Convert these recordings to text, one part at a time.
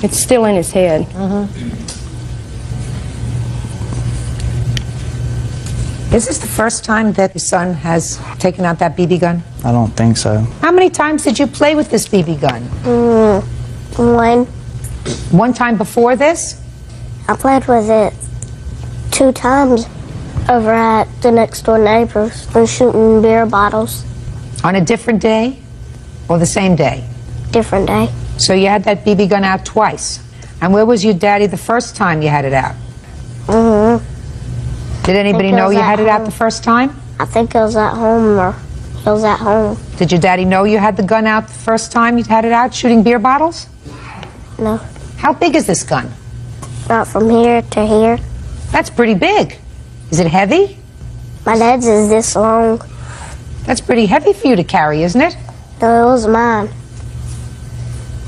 It's still in his head. Is this the first time that your son has taken out that BB gun? I don't think so. How many times did you play with this BB gun? One. One time before this? I played with it 2 times over at the next door neighbors. We're shooting beer bottles. On a different day or the same day? Different day. So you had that BB gun out twice. And where was your daddy the first time you had it out? Did anybody know you had it out the first time? I think it was at home, or it was at home. Did your daddy know you had the gun out the first time you had it out, shooting beer bottles? No. How big is this gun? Not from here to here. That's pretty big. Is it heavy? My dad's is this long. That's pretty heavy for you to carry, isn't it? No, it was mine.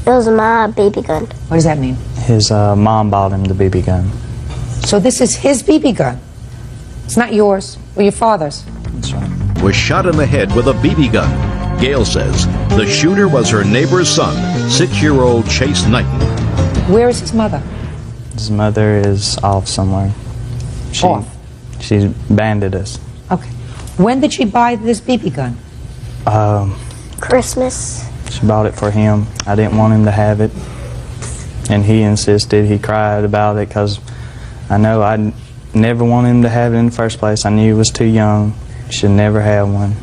It was my BB gun. What does that mean? His mom bought him the BB gun. So this is his BB gun. It's not yours or your father's. That's right. Was shot in the head with a BB gun. Gail says the shooter was her neighbor's son, 6-year-old Chase Knighton. Where is his mother? His mother is off somewhere. Off? She banded us. Okay. When did she buy this BB gun? Christmas. She bought it for him. I didn't want him to have it. And he insisted. He cried about it because I know I never wanted him to have it in the first place. I knew he was too young. Should never have one.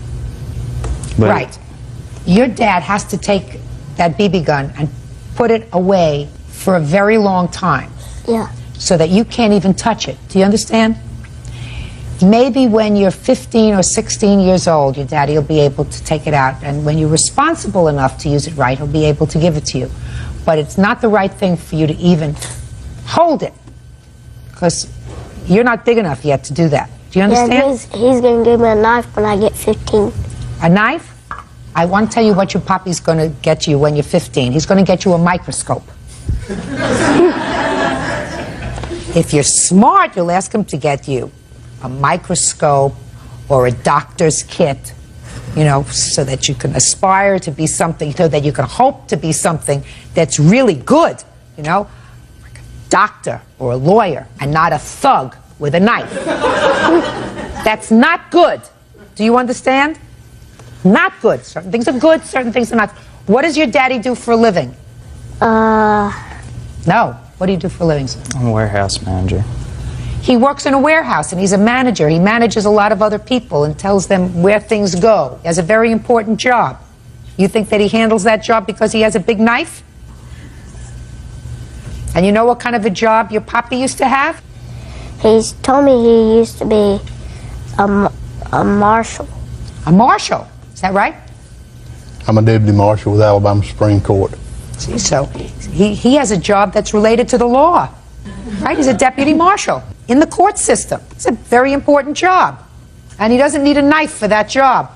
But Right. Your dad has to take that BB gun and put it away for a very long time Yeah. so that you can't even touch it. Do you understand? Maybe when you're 15 or 16 years old, your daddy will be able to take it out, and when you're responsible enough to use it right, he'll be able to give it to you. But it's not the right thing for you to even hold it, because you're not big enough yet to do that. Do you understand? Yeah, he's going to give me a knife when I get 15. A knife? I want to tell you what your papi's going to get you when you're 15. He's going to get you a microscope. If you're smart, you'll ask him to get you a microscope or a doctor's kit, you know, so that you can aspire to be something, so that you can hope to be something that's really good, you know, like a doctor or a lawyer, and not a thug with a knife. That's not good. Do you understand? Not good. Certain things are good, certain things are not. What does your daddy do for a living? No. What do you do for a living, sir? I'm a warehouse manager. He works in a warehouse and he's a manager. He manages a lot of other people and tells them where things go. He has a very important job. You think that he handles that job because he has a big knife? And you know what kind of a job your papi used to have? He's told me he used to be a marshal. A marshal. Is that right? I'm a deputy marshal with Alabama Supreme Court. See, so he has a job that's related to the law. Right? He's a deputy marshal in the court system. It's a very important job. And he doesn't need a knife for that job.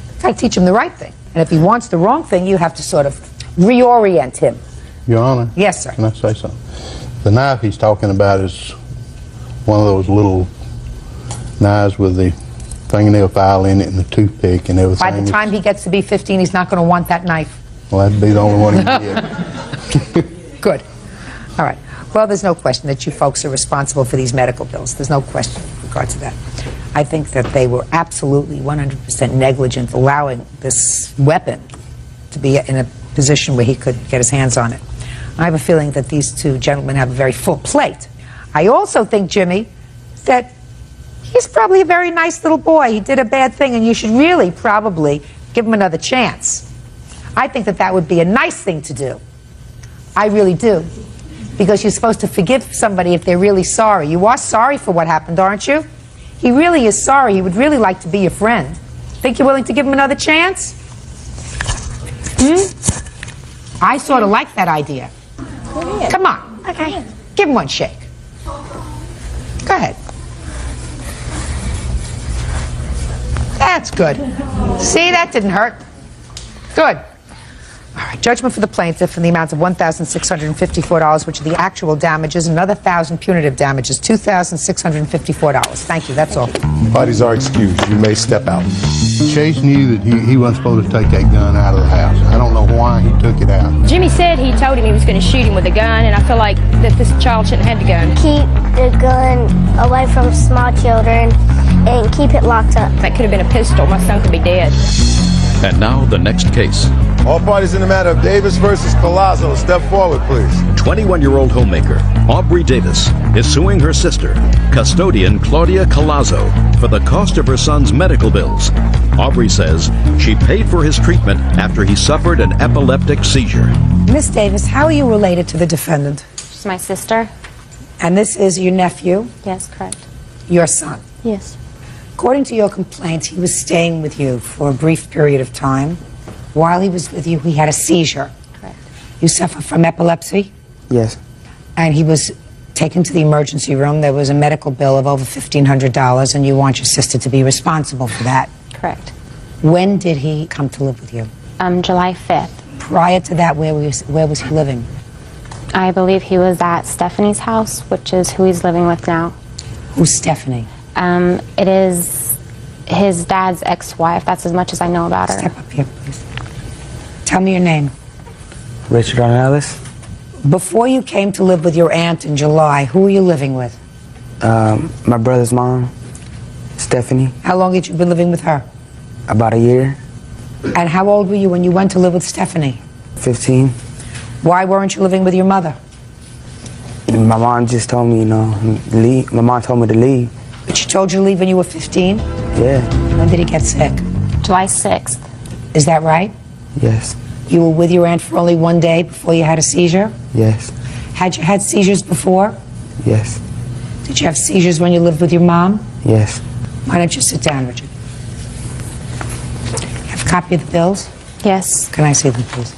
You've got to teach him the right thing. And if he wants the wrong thing, you have to sort of reorient him. Your Honor? Yes, sir. Can I say something? The knife he's talking about is one of those little knives with the fingernail file in it and the toothpick and everything. By the time he gets to be 15, he's not going to want that knife. Well, that'd be the only one he get. Good. All right. Well, there's no question that you folks are responsible for these medical bills. There's no question in regards to that. I think that they were absolutely 100% negligent allowing this weapon to be in a position where he could get his hands on it. I have a feeling that these two gentlemen have a very full plate. I also think, Jimmy, that he's probably a very nice little boy. He did a bad thing, and you should really probably give him another chance. I think that that would be a nice thing to do. I really do. Because you're supposed to forgive somebody if they're really sorry. You are sorry for what happened, aren't you? He really is sorry. He would really like to be your friend. Think you're willing to give him another chance? I sort of like that idea. Come on. Okay. Give him one shake. Go ahead. That's good. See, that didn't hurt. Good. All right, judgment for the plaintiff in the amount of $1,654, which are the actual damages, and another $1,000 punitive damages, $2,654. Thank you, that's all. Parties are excused. You may step out. Chase knew that he wasn't supposed to take that gun out of the house. I don't know why he took it out. Jimmy said he told him he was going to shoot him with a gun, and I feel like that this child shouldn't have the gun. Keep the gun away from small children and keep it locked up. That could have been a pistol. My son could be dead. And now the next case. All parties in the matter of Davis versus Palazzo, step forward, please. 21-year-old homemaker Aubrey Davis is suing her sister, custodian Claudia Colazzo, for the cost of her son's medical bills. Aubrey says she paid for his treatment after he suffered an epileptic seizure. Miss Davis, how are you related to the defendant? She's my sister. And this is your nephew, Yes, correct. your son. Yes. According to your complaint, he was staying with you for a brief period of time. While he was with you, he had a seizure. Correct. You suffer from epilepsy, Yes. and he was taken to the emergency room. There was a medical bill of over $1,500, and you want your sister to be responsible for that. Correct. When did he come to live with you? July 5th. Prior to that, where was he living? I believe he was at Stephanie's house, which is who he's living with now. Who's Stephanie? It is his dad's ex-wife. That's as much as I know about her. Step up here, please. Tell me your name. Richard Ornelas. Before you came to live with your aunt in July, who were you living with? My brother's mom, Stephanie, How long had you been living with her? about a year, And how old were you when you went to live with Stephanie? 15. Why weren't you living with your mother? My mom just told me, leave. My mom told me to leave. But she told you to leave when you were 15? Yeah. When did he get sick? July 6th. Is that right? Yes. You were with your aunt for only one day before you had a seizure? Yes. Had you had seizures before? Yes. Did you have seizures when you lived with your mom? Yes. Why don't you sit down, Richard? Have a copy of the bills? Yes. Can I see them, please?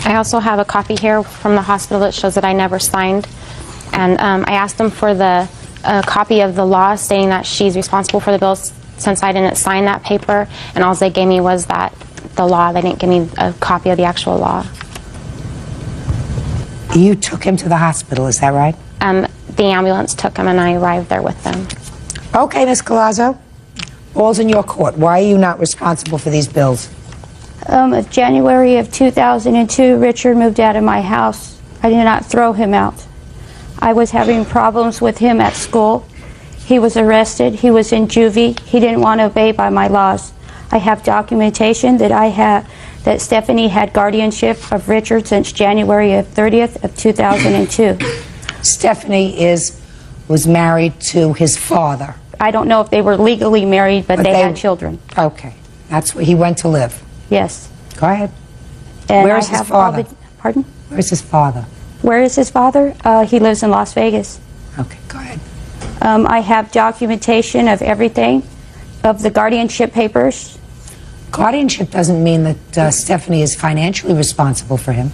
I also have a copy here from the hospital that shows that I never signed. And I asked them for the copy of the law stating that she's responsible for the bills since I didn't sign that paper. And all they gave me was the law. They didn't give me a copy of the actual law. You took him to the hospital, is that right? The ambulance took him and I arrived there with them. Okay, Ms. Colazzo. All's in your court. Why are you not responsible for these bills? January of 2002, Richard moved out of my house. I did not throw him out. I was having problems with him at school. He was arrested. He was in juvie. He didn't want to obey by my laws. I have documentation that Stephanie had guardianship of Richard since January of 30th of 2002. Stephanie was married to his father. I don't know if they were legally married, but they had children. Okay. That's where he went to live. Yes. Go ahead. And Where is I his have all father? Pardon? Where's his father? Where is his father? He lives in Las Vegas. Okay, go ahead. I have documentation of everything, of the guardianship papers. Guardianship doesn't mean that Stephanie is financially responsible for him.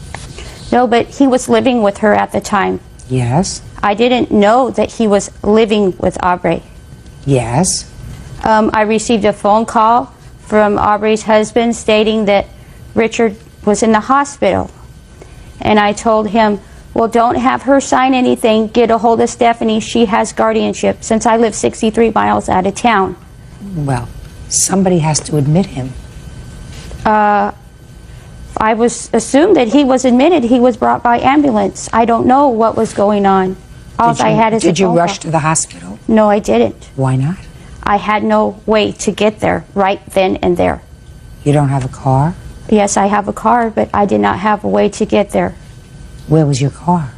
No, but he was living with her at the time. Yes. I didn't know that he was living with Aubrey. Yes. I received a phone call from Aubrey's husband stating that Richard was in the hospital. And I told him, well, don't have her sign anything. Get a hold of Stephanie. She has guardianship since I live 63 miles out of town. Well, somebody has to admit him. I was assumed that he was admitted. He was brought by ambulance. I don't know what was going on. All I had is a Did you phone rush call. to the hospital? No, I didn't. Why not? I had no way to get there right then and there. You don't have a car? Yes, I have a car, but I did not have a way to get there. Where was your car?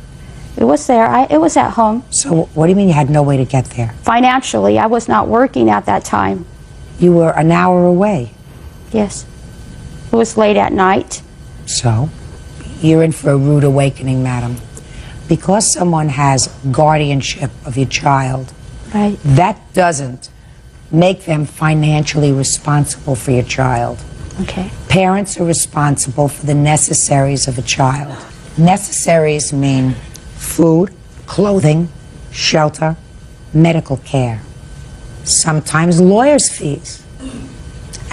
It was there. It was at home. So what do you mean you had no way to get there? Financially, I was not working at that time. You were an hour away. Yes. It was late at night. So, you're in for a rude awakening, madam. Because someone has guardianship of your child, Right. that doesn't make them financially responsible for your child. Okay. Parents are responsible for the necessaries of a child. Necessaries mean food, clothing, shelter, medical care, sometimes lawyers' fees,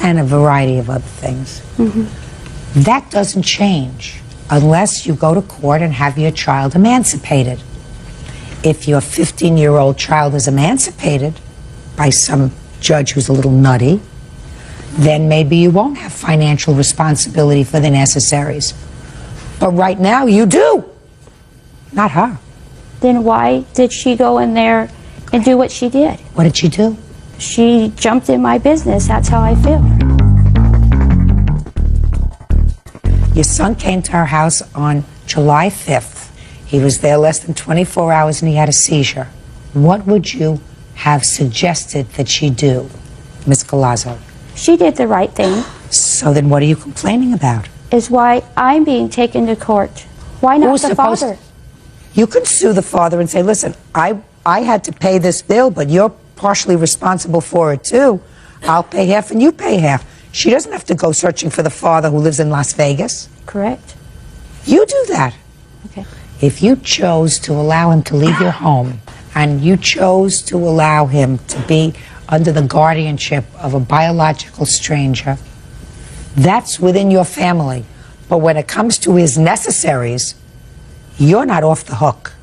and a variety of other things. That doesn't change unless you go to court and have your child emancipated. If your 15-year-old child is emancipated by some judge who's a little nutty, then maybe you won't have financial responsibility for the necessaries. But right now you do. Not her. Then why did she go in there and do what she did? What did she do? She jumped in my business. That's how I feel. Your son came to our house on July 5th. He was there less than 24 hours and he had a seizure. What would you have suggested that she do, Ms. Collazo? She did the right thing. So then what are you complaining about? Is why I'm being taken to court. Why not the father? You could sue the father and say, listen, I had to pay this bill, but you're partially responsible for it too. I'll pay half and you pay half. She doesn't have to go searching for the father who lives in Las Vegas. Correct. You do that. Okay. If you chose to allow him to leave your home and you chose to allow him to be under the guardianship of a biological stranger, that's within your family. But when it comes to his necessaries, you're not off the hook.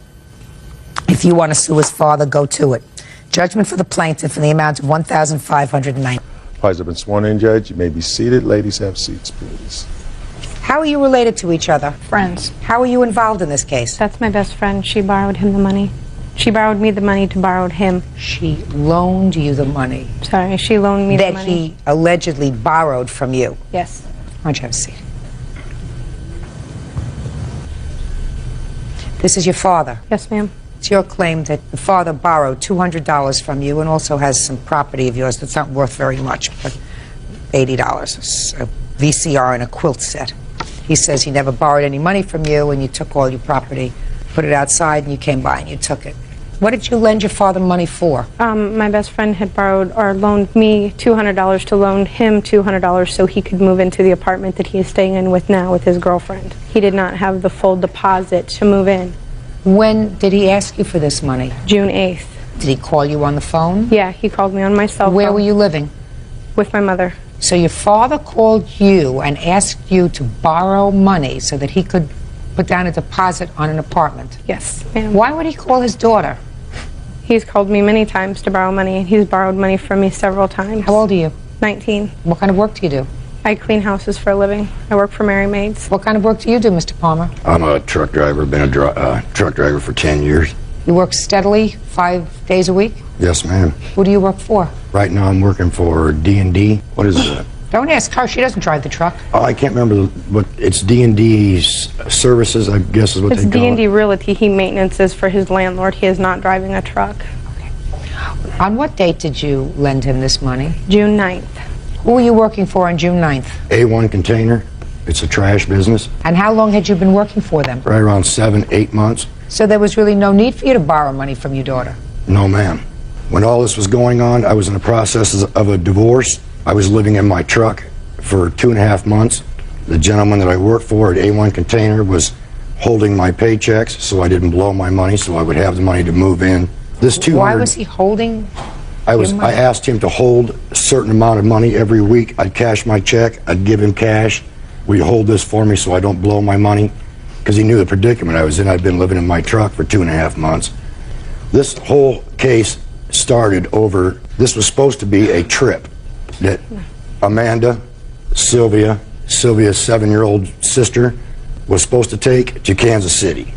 If you want to sue his father, go to it. Judgment for the plaintiff in the amount of $1,590. Parties have been sworn in, Judge. You may be seated. Ladies, have seats, please. How are you related to each other? Friends. How are you involved in this case? That's my best friend. She borrowed him the money. She borrowed me the money to borrow him. She loaned you the money Sorry, she loaned me the that money. he allegedly borrowed from you. Yes. Why don't you have a seat? This is your father. Yes, ma'am. It's your claim that the father borrowed $200 from you and also has some property of yours that's not worth very much, but $80, a VCR and a quilt set. He says he never borrowed any money from you and you took all your property, put it outside, and you came by and you took it. What did you lend your father money for? My best friend had borrowed or loaned me $200 to loan him $200 so he could move into the apartment that he is staying in with now with his girlfriend. He did not have the full deposit to move in. When did he ask you for this money? June 8th. Did he call you on the phone? Yeah, he called me on my cell phone. Where were you living? With my mother. So your father called you and asked you to borrow money so that he could put down a deposit on an apartment? Yes, ma'am. Why would he call his daughter? He's called me many times to borrow money. He's borrowed money from me several times. How old are you? 19. What kind of work do you do? I clean houses for a living. I work for Mary Maids. What kind of work do you do, Mr. Palmer? I'm a truck driver, been a truck driver for 10 years. You work steadily 5 days a week? Yes, ma'am. Who do you work for? Right now I'm working for D&D. What is that? Don't ask her. She doesn't drive the truck. Oh, I can't remember what it's D&D's services, I guess is what It's they call D&D it. Realty. He maintenances for his landlord. He is not driving a truck. On what date did you lend him this money? June 9th. Who were you working for on June 9th? A1 Container. It's a trash business. And how long had you been working for them? Right around 7-8 months. So there was really no need for you to borrow money from your daughter? No, ma'am. When all this was going on, I was in the process of a divorce. I was living in my truck for 2.5 months. The gentleman that I worked for at A1 Container was holding my paychecks so I didn't blow my money, so I would have the money to move in. This 200. Why was he holding your money? I asked him to hold a certain amount of money every week. I'd cash my check. I'd give him cash. We'd hold this for me so I don't blow my money, because he knew the predicament I was in. I'd been living in my truck for 2.5 months. This whole case started over, this was supposed to be a trip that Amanda, Sylvia's 7-year-old sister, was supposed to take to Kansas City.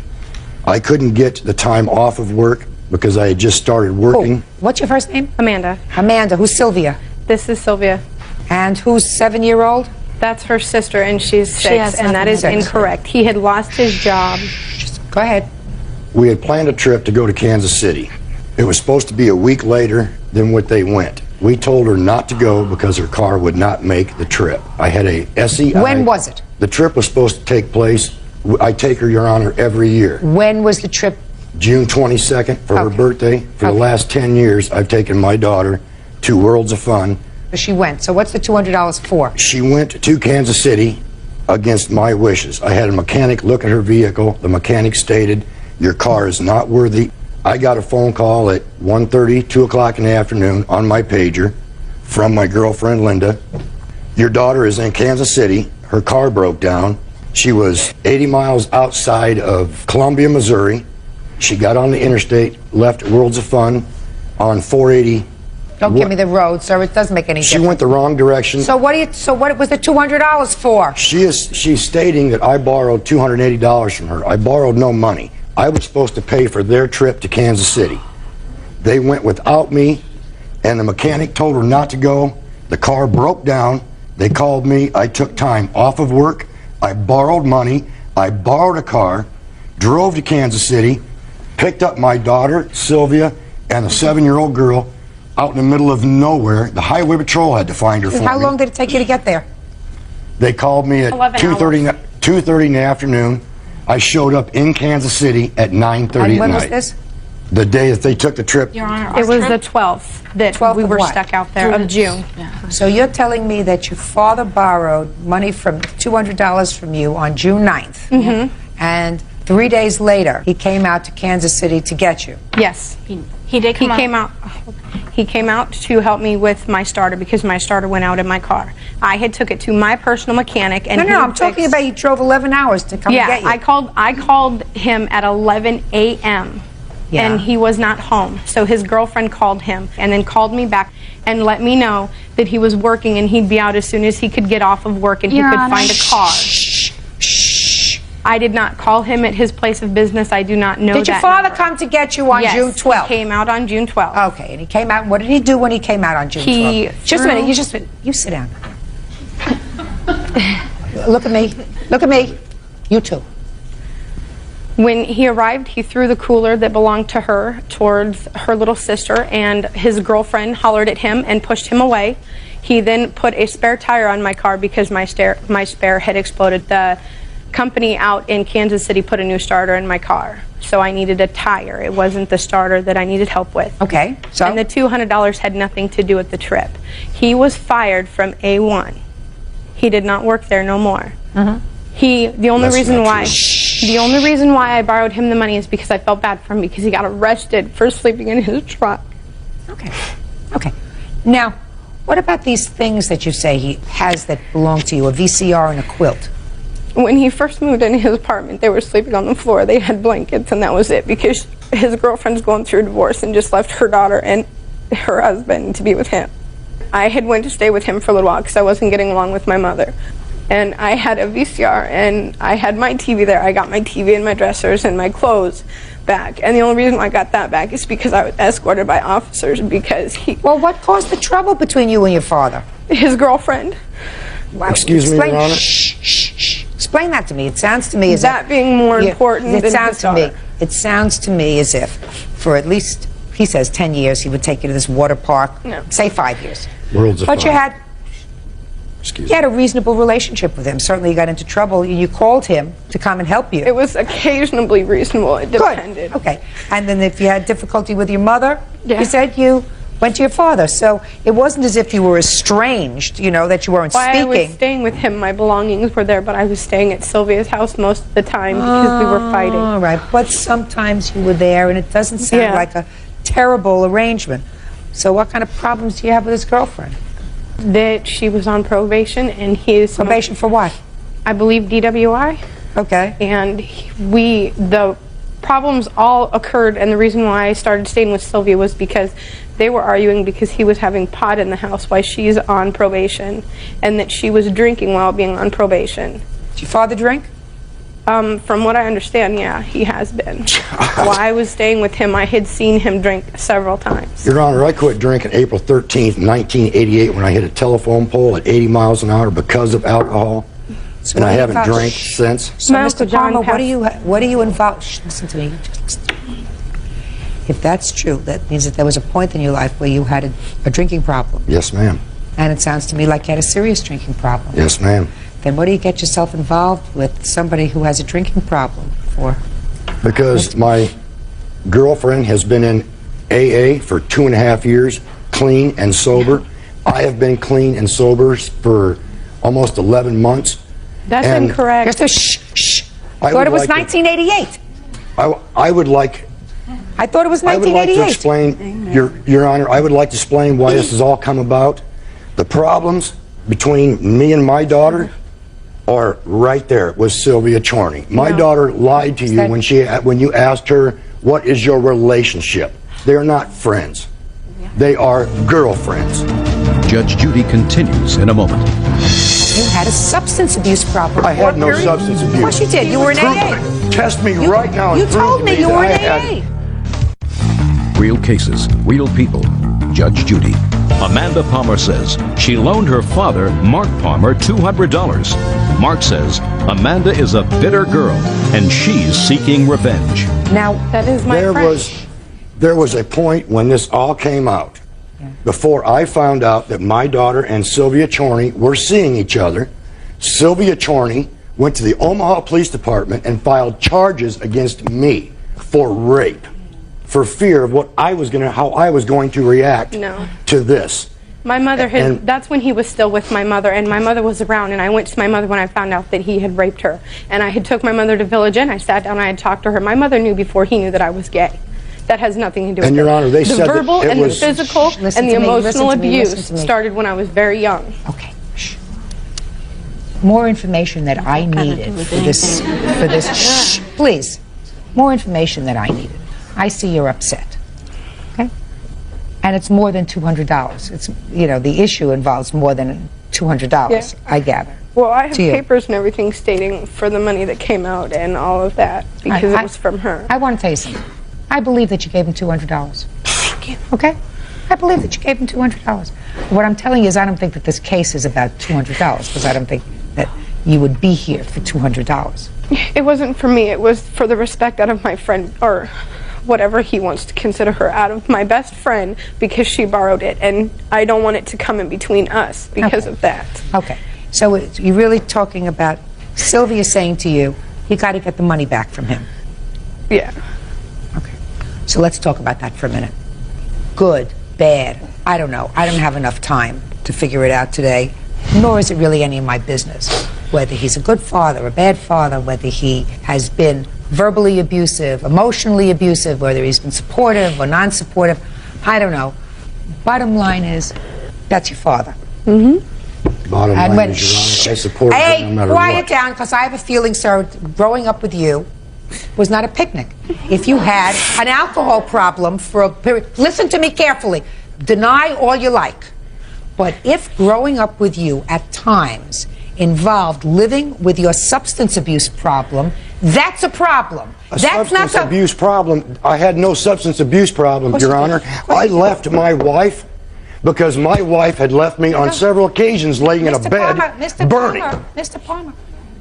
I couldn't get the time off of work because I had just started working. Oh, what's your first name? Amanda. Amanda. Who's Sylvia? This is Sylvia. And who's 7-year-old? That's her sister, and she's 6, has and that nothing is to do with incorrect. He had lost his job. Go ahead. We had planned a trip to go to Kansas City. It was supposed to be a week later than what they went. We told her not to go because her car would not make the trip. I had a SEI. When was it? The trip was supposed to take place, I take her, Your Honor, every year. When was the trip? June 22nd for her birthday. For the last 10 years, I've taken my daughter to Worlds of Fun. She went. So what's the $200 for? She went to Kansas City against my wishes. I had a mechanic look at her vehicle. The mechanic stated, your car is not worthy. I got a phone call at 1:30, 2 o'clock in the afternoon on my pager from my girlfriend, Linda. Your daughter is in Kansas City. Her car broke down. She was 80 miles outside of Columbia, Missouri. She got on the interstate, left Worlds of Fun on 480. Don't give me the road, sir. It doesn't make any difference. She went the wrong direction. So what was the $200 for? She's stating that I borrowed $280 from her. I borrowed no money. I was supposed to pay for their trip to Kansas City. They went without me, and the mechanic told her not to go. The car broke down. They called me. I took time off of work. I borrowed money. I borrowed a car, drove to Kansas City, picked up my daughter, Sylvia, and a 7-year-old girl out in the middle of nowhere. The highway patrol had to find her for me. How long did it take you to get there? They called me at 2:30 in the afternoon. I showed up in Kansas City at 9:30 at night. And when was this? The day that they took the trip. Your Honor, it was the 12th that 12th we of were what? stuck out there, of June. So you're telling me that your father borrowed money from $200 from you on June 9th. Mm-hmm. And 3 days later, he came out to Kansas City to get you. Yes. He did come out. He came out to help me with my starter because my starter went out in my car. I had took it to my personal mechanic and No, I'm talking about you drove 11 hours to come and get you. I called him at 11 a.m. Yeah. and he was not home. So his girlfriend called him and then called me back and let me know that he was working and he'd be out as soon as he could get off of work and he could find a car. I did not call him at his place of business. I do not know that. Did your father come to get you on June 12th? Yes, he came out on June 12th. Okay, and he came out. What did he do when he came out on June 12th? Just a minute. You sit down. Look at me. Look at me. You too. When he arrived, he threw the cooler that belonged to her towards her little sister, and his girlfriend hollered at him and pushed him away. He then put a spare tire on my car because my spare had exploded. The company out in Kansas City put a new starter in my car, so I needed a tire. It wasn't the starter that I needed help with. Okay, so? And the $200 had nothing to do with the trip. He was fired from A1. He did not work there no more. The only reason why I borrowed him the money is because I felt bad for him because he got arrested for sleeping in his truck. Okay. Now, what about these things that you say he has that belong to you, a VCR and a quilt? When he first moved into his apartment, they were sleeping on the floor. They had blankets, and that was it because his girlfriend's going through a divorce and just left her daughter and her husband to be with him. I had went to stay with him for a little while because I wasn't getting along with my mother. And I had a VCR, and I had my TV there. I got my TV and my dressers and my clothes back. And the only reason why I got that back is because I was escorted by officers because he... Well, what caused the trouble between you and your father? His girlfriend. Wow. Excuse me, Your Honor? Explain that to me. It sounds to me as that being more important than it sounds his to me. daughter. It sounds to me as if, for at least, he says 10 years, he would take you to this water park. No. Say 5 years. Worlds of But you Fun. had a reasonable relationship with him. Certainly you got into trouble and you called him to come and help you. It was occasionally reasonable. It depended. Good. Okay. And then if you had difficulty with your mother, Yeah. you said you went to your father. So it wasn't as if you were estranged, that you weren't While I was speaking. staying with him, my belongings were there, but I was staying at Sylvia's house most of the time because we were fighting. All right. But sometimes you were there and it doesn't sound Yeah. like a terrible arrangement. So what kind of problems do you have with his girlfriend? That she was on probation, and he's... Probation for what? I believe DWI. Okay. And the problems all occurred, and the reason why I started staying with Sylvia was because they were arguing because he was having pot in the house while she's on probation, and that she was drinking while being on probation. Did your father drink? From what I understand, yeah, he has been. While I was staying with him, I had seen him drink several times. Your Honor, I quit drinking April 13th, 1988 when I hit a telephone pole at 80 miles an hour because of alcohol. And I haven't drank since. So, My Mr. Uncle John Palmer, passed- what do you involve? Listen to me. If that's true, that means that there was a point in your life where you had a drinking problem. Yes, ma'am. And it sounds to me like you had a serious drinking problem. Yes, ma'am. Then what do you get yourself involved with somebody who has a drinking problem for? Because my girlfriend has been in AA for 2.5 years, clean and sober. I have been clean and sober for almost 11 months. That's And incorrect. Just shh. I I thought would it was like to- 1988. I would like I thought it was I would like to 1988. explain, Your Honor, I would like to explain why this has all come about. The problems between me and my daughter are right there with Sylvia Chorney. My daughter lied to you when you asked her, what is your relationship? They're not friends. They are girlfriends. Judge Judy continues in a moment. You had a substance abuse problem. I had no substance abuse. Of course you did. You were in AA. Test me right now. You told me you were in AA. Real cases, real people. Judge Judy. Amanda Palmer says she loaned her father, Mark Palmer, $200. Mark says Amanda is a bitter girl and she's seeking revenge. Now, That is my friend. There was a point when this all came out, before I found out that my daughter and Sylvia Chorney were seeing each other. Sylvia Chorney went to the Omaha Police Department and filed charges against me for rape, for fear of how I was going to react to this. My mother that's when he was still with my mother, and my mother was around, and I went to my mother when I found out that he had raped her. And I had took my mother to Village Inn. I sat down, I had talked to her. My mother knew before he knew that I was gay. That has nothing to do with it. And Your Honor, they said that the verbal and the physical and the emotional abuse to me. started when I was very young. Okay. Shh. More information that I needed for this. Shh, please. More information that I needed. I see you're upset. Okay? And it's more than $200. It's, the issue involves more than $200, I gather. Well, I have papers and everything stating for the money that came out and all of that because it was from her. I want to tell you something. I believe that you gave him $200. Thank you. Okay? I believe that you gave him $200. What I'm telling you is I don't think that this case is about $200 because I don't think that you would be here for $200. It wasn't for me. It was for the respect out of my friend, or whatever he wants to consider her, out of my best friend, because she borrowed it, and I don't want it to come in between us because of that. Okay. So you're really talking about Sylvia saying to you, you got to get the money back from him. Yeah. Okay. So let's talk about that for a minute. Good, bad, I don't know. I don't have enough time to figure it out today, nor is it really any of my business. Whether he's a good father, a bad father, whether he has been verbally abusive, emotionally abusive, whether he's been supportive or non-supportive, I don't know. Bottom line is, that's your father. Bottom line is, Your Honor, I support him no matter quiet what. down, because I have a feeling, sir, growing up with you was not a picnic. If you had an alcohol problem for a period, listen to me carefully, deny all you like, but if growing up with you at times involved living with your substance abuse problem, that's a problem. That's not substance abuse problem. I had no substance abuse problem, Your Honor. I left my wife because my wife had left me on several occasions laying in a bed burning. Mr. Palmer,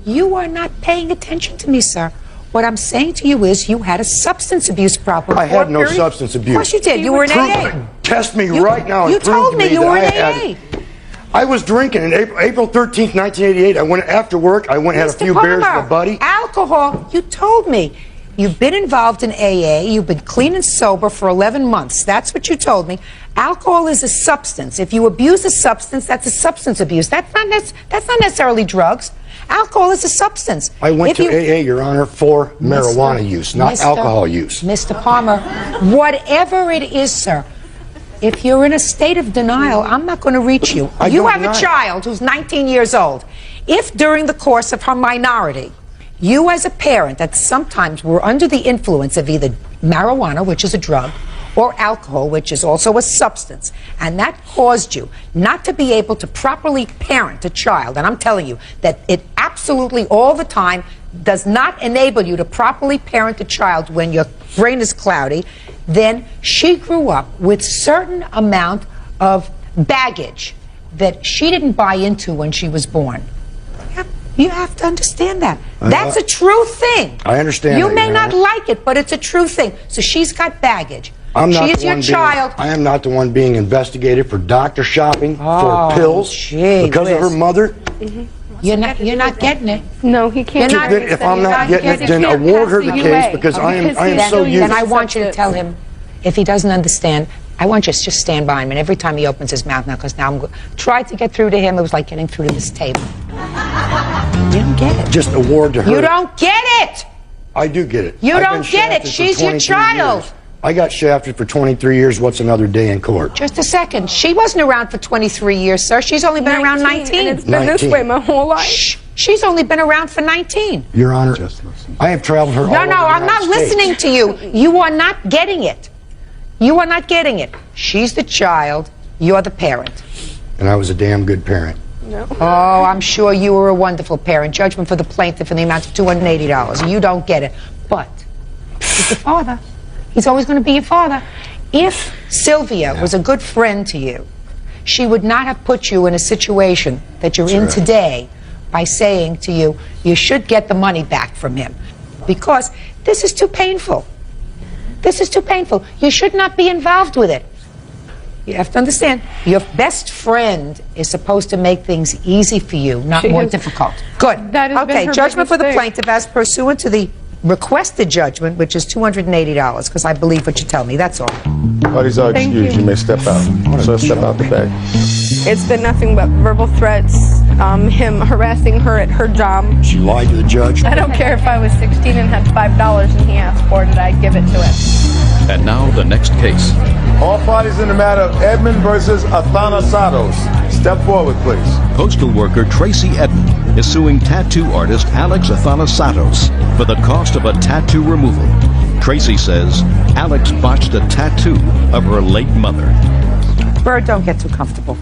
you are not paying attention to me, sir. What I'm saying to you is you had a substance abuse problem. I had no substance abuse. Of course you did. You were in AA. Test me right now and you prove told to me you were in that AA. I was drinking on April 13th, 1988. I went after work. I went and had a few beers with a buddy. Alcohol, you told me. You've been involved in AA. You've been clean and sober for 11 months. That's what you told me. Alcohol is a substance. If you abuse a substance, that's a substance abuse. That's not necessarily drugs. Alcohol is a substance. I went to AA, Your Honor, for marijuana use, not alcohol use. Mr. Palmer, whatever it is, sir, if you're in a state of denial, I'm not going to reach you. You have a child who's 19 years old. If during the course of her minority, you as a parent that sometimes were under the influence of either marijuana, which is a drug, or alcohol, which is also a substance, and that caused you not to be able to properly parent a child, and I'm telling you that it absolutely all the time does not enable you to properly parent a child when your brain is cloudy, then she grew up with certain amount of baggage that she didn't buy into when she was born. You have to understand that. That's a true thing. I understand. You may not like it, but it's a true thing. So she's got baggage. She is your child. I am not the one being investigated for doctor shopping, for pills, because of her mother. You're not getting it. No, he can't. If I'm not getting it, then award her the case, because I am so used. Then I want you to tell him, if he doesn't understand, I want you to just stand by him, and every time he opens his mouth now, because now I'm tried to get through to him, it was like getting through to this table. You don't get it. Just award to her. You don't get it. I do get it. You don't get it. She's your child. I got shafted for 23 years. What's another day in court? Just a second. She wasn't around for 23 years, sir. She's only been around 19. And it's been this 19. way my whole life. Shh. She's only been around for 19. Your Honor, I have traveled her all No, over no, the I'm not United States. listening to you. You are not getting it. You are not getting it. She's the child. You're the parent. And I was a damn good parent. Oh, I'm sure you were a wonderful parent. Judgment for the plaintiff in the amount of $280. You don't get it. But he's your father. He's always going to be your father. If Sylvia was a good friend to you, she would not have put you in a situation that you're in today by saying to you, you should get the money back from him. Because this is too painful. This is too painful. You should not be involved with it. You have to understand, your best friend is supposed to make things easy for you, not more difficult. Good. That has been Okay, her judgment for the biggest thing. plaintiff as pursuant to the requested judgment, which is $280, because I believe what you tell me, that's all. Parties are Thank excused. you. You may step out. So step out the back. It's been nothing but verbal threats, him harassing her at her job. She lied to the judge. I don't care if I was 16 and had $5 and he asked for it, I'd give it to him. And now the next case. All parties in the matter of Edmund versus Athanasados. Step forward, please. Postal worker Tracy Edmond is suing tattoo artist Alex Athanasados for the cost of a tattoo removal. Tracy says Alex botched a tattoo of her late mother. Bird, don't get too comfortable.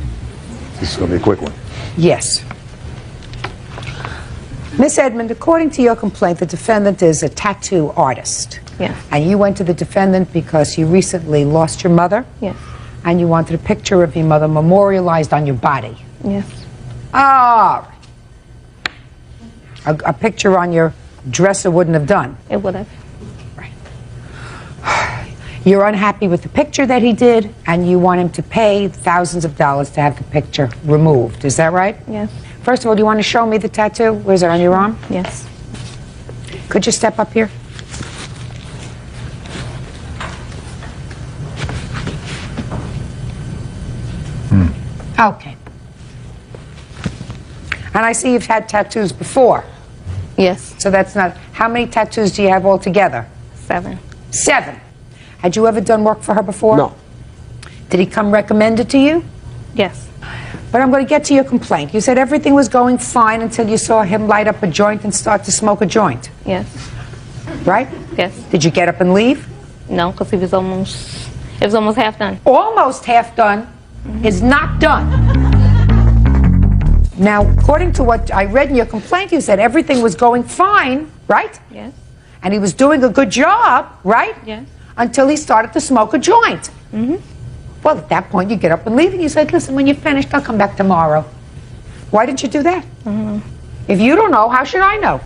This is going to be a quick one. Yes. Miss Edmond, according to your complaint, the defendant is a tattoo artist. Yes. And you went to the defendant because you recently lost your mother? Yes. And you wanted a picture of your mother memorialized on your body? Yes. Ah, a picture on your dresser wouldn't have done. It would have. You're unhappy with the picture that he did, and you want him to pay thousands of dollars to have the picture removed. Is that right? Yes. First of all, do you want to show me the tattoo? Where's it, on your arm? Yes. Could you step up here? Okay. And I see you've had tattoos before. Yes. So that's not... How many tattoos do you have altogether? 7. 7. Had you ever done work for her before? No. Did he come recommended to you? Yes. But I'm going to get to your complaint. You said everything was going fine until you saw him light up a joint and start to smoke a joint. Yes. Right? Yes. Did you get up and leave? No, because it was almost half done. Almost half done is not done. Now, according to what I read in your complaint, you said everything was going fine, right? Yes. And he was doing a good job, right? Yes. Until he started to smoke a joint. Mm-hmm. Well, at that point, you get up and leave, and you said, listen, when you're finished, I'll come back tomorrow. Why didn't you do that? Mm-hmm. If you don't know, how should I know?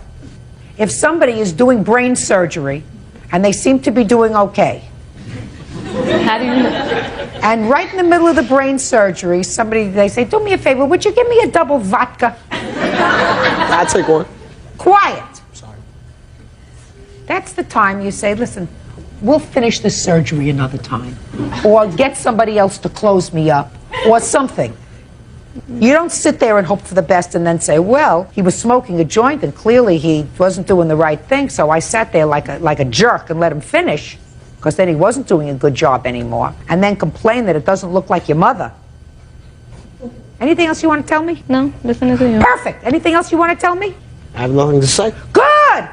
If somebody is doing brain surgery, and they seem to be doing okay, How do you know? and right in the middle of the brain surgery, they say, do me a favor, would you give me a double vodka? I'll take one. Quiet. Sorry. That's the time you say, listen, we'll finish this surgery another time. Or get somebody else to close me up. Or something. You don't sit there and hope for the best and then say, well, he was smoking a joint and clearly he wasn't doing the right thing, so I sat there like a jerk and let him finish, because then he wasn't doing a good job anymore, and then complain that it doesn't look like your mother. Anything else you want to tell me? No, listening to you. Perfect. Anything else you want to tell me? I have nothing to say. Good!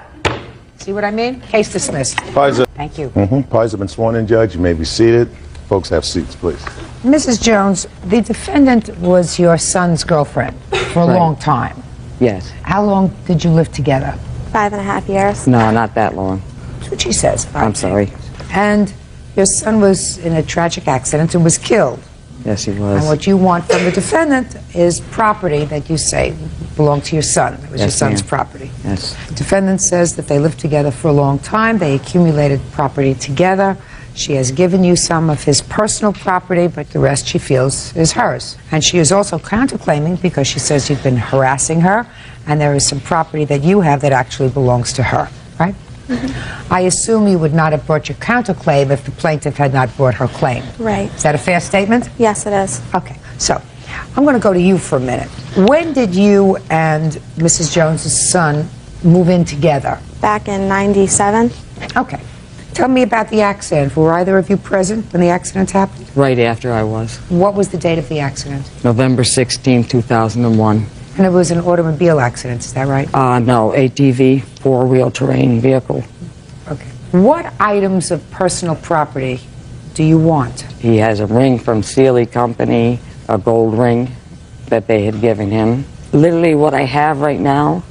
See what I mean? Case dismissed. Parties, Thank you. parties have been sworn in, Judge. You may be seated. Folks, have seats, please. Mrs. Jones, the defendant was your son's girlfriend for a long time. Yes. How long did you live together? 5.5 years. No, not that long. That's what she says. I'm sorry. And your son was in a tragic accident and was killed. Yes, he And was. what you want from the defendant is property that you say belonged to your son. It was your Yes, son's ma'am. property. Yes. The defendant says that they lived together for a long time. They accumulated property together. She has given you some of his personal property, but the rest she feels is hers. And she is also counterclaiming because she says you've been harassing her, and there is some property that you have that actually belongs to her, right? Mm-hmm. I assume you would not have brought your counterclaim if the plaintiff had not brought her claim. Right. Is that a fair statement? Yes, it is. Okay, so I'm going to go to you for a minute. When did you and Mrs. Jones's son move in together? Back in '97. Okay. Tell me about the accident. Were either of you present when the accident happened? Right after I was. What was the date of the accident? November 16, 2001. And it was an automobile accident, is that right? No, ATV, four-wheel terrain vehicle. Okay. What items of personal property do you want? He has a ring from Sealy Company, a gold ring that they had given him. Literally what I have right now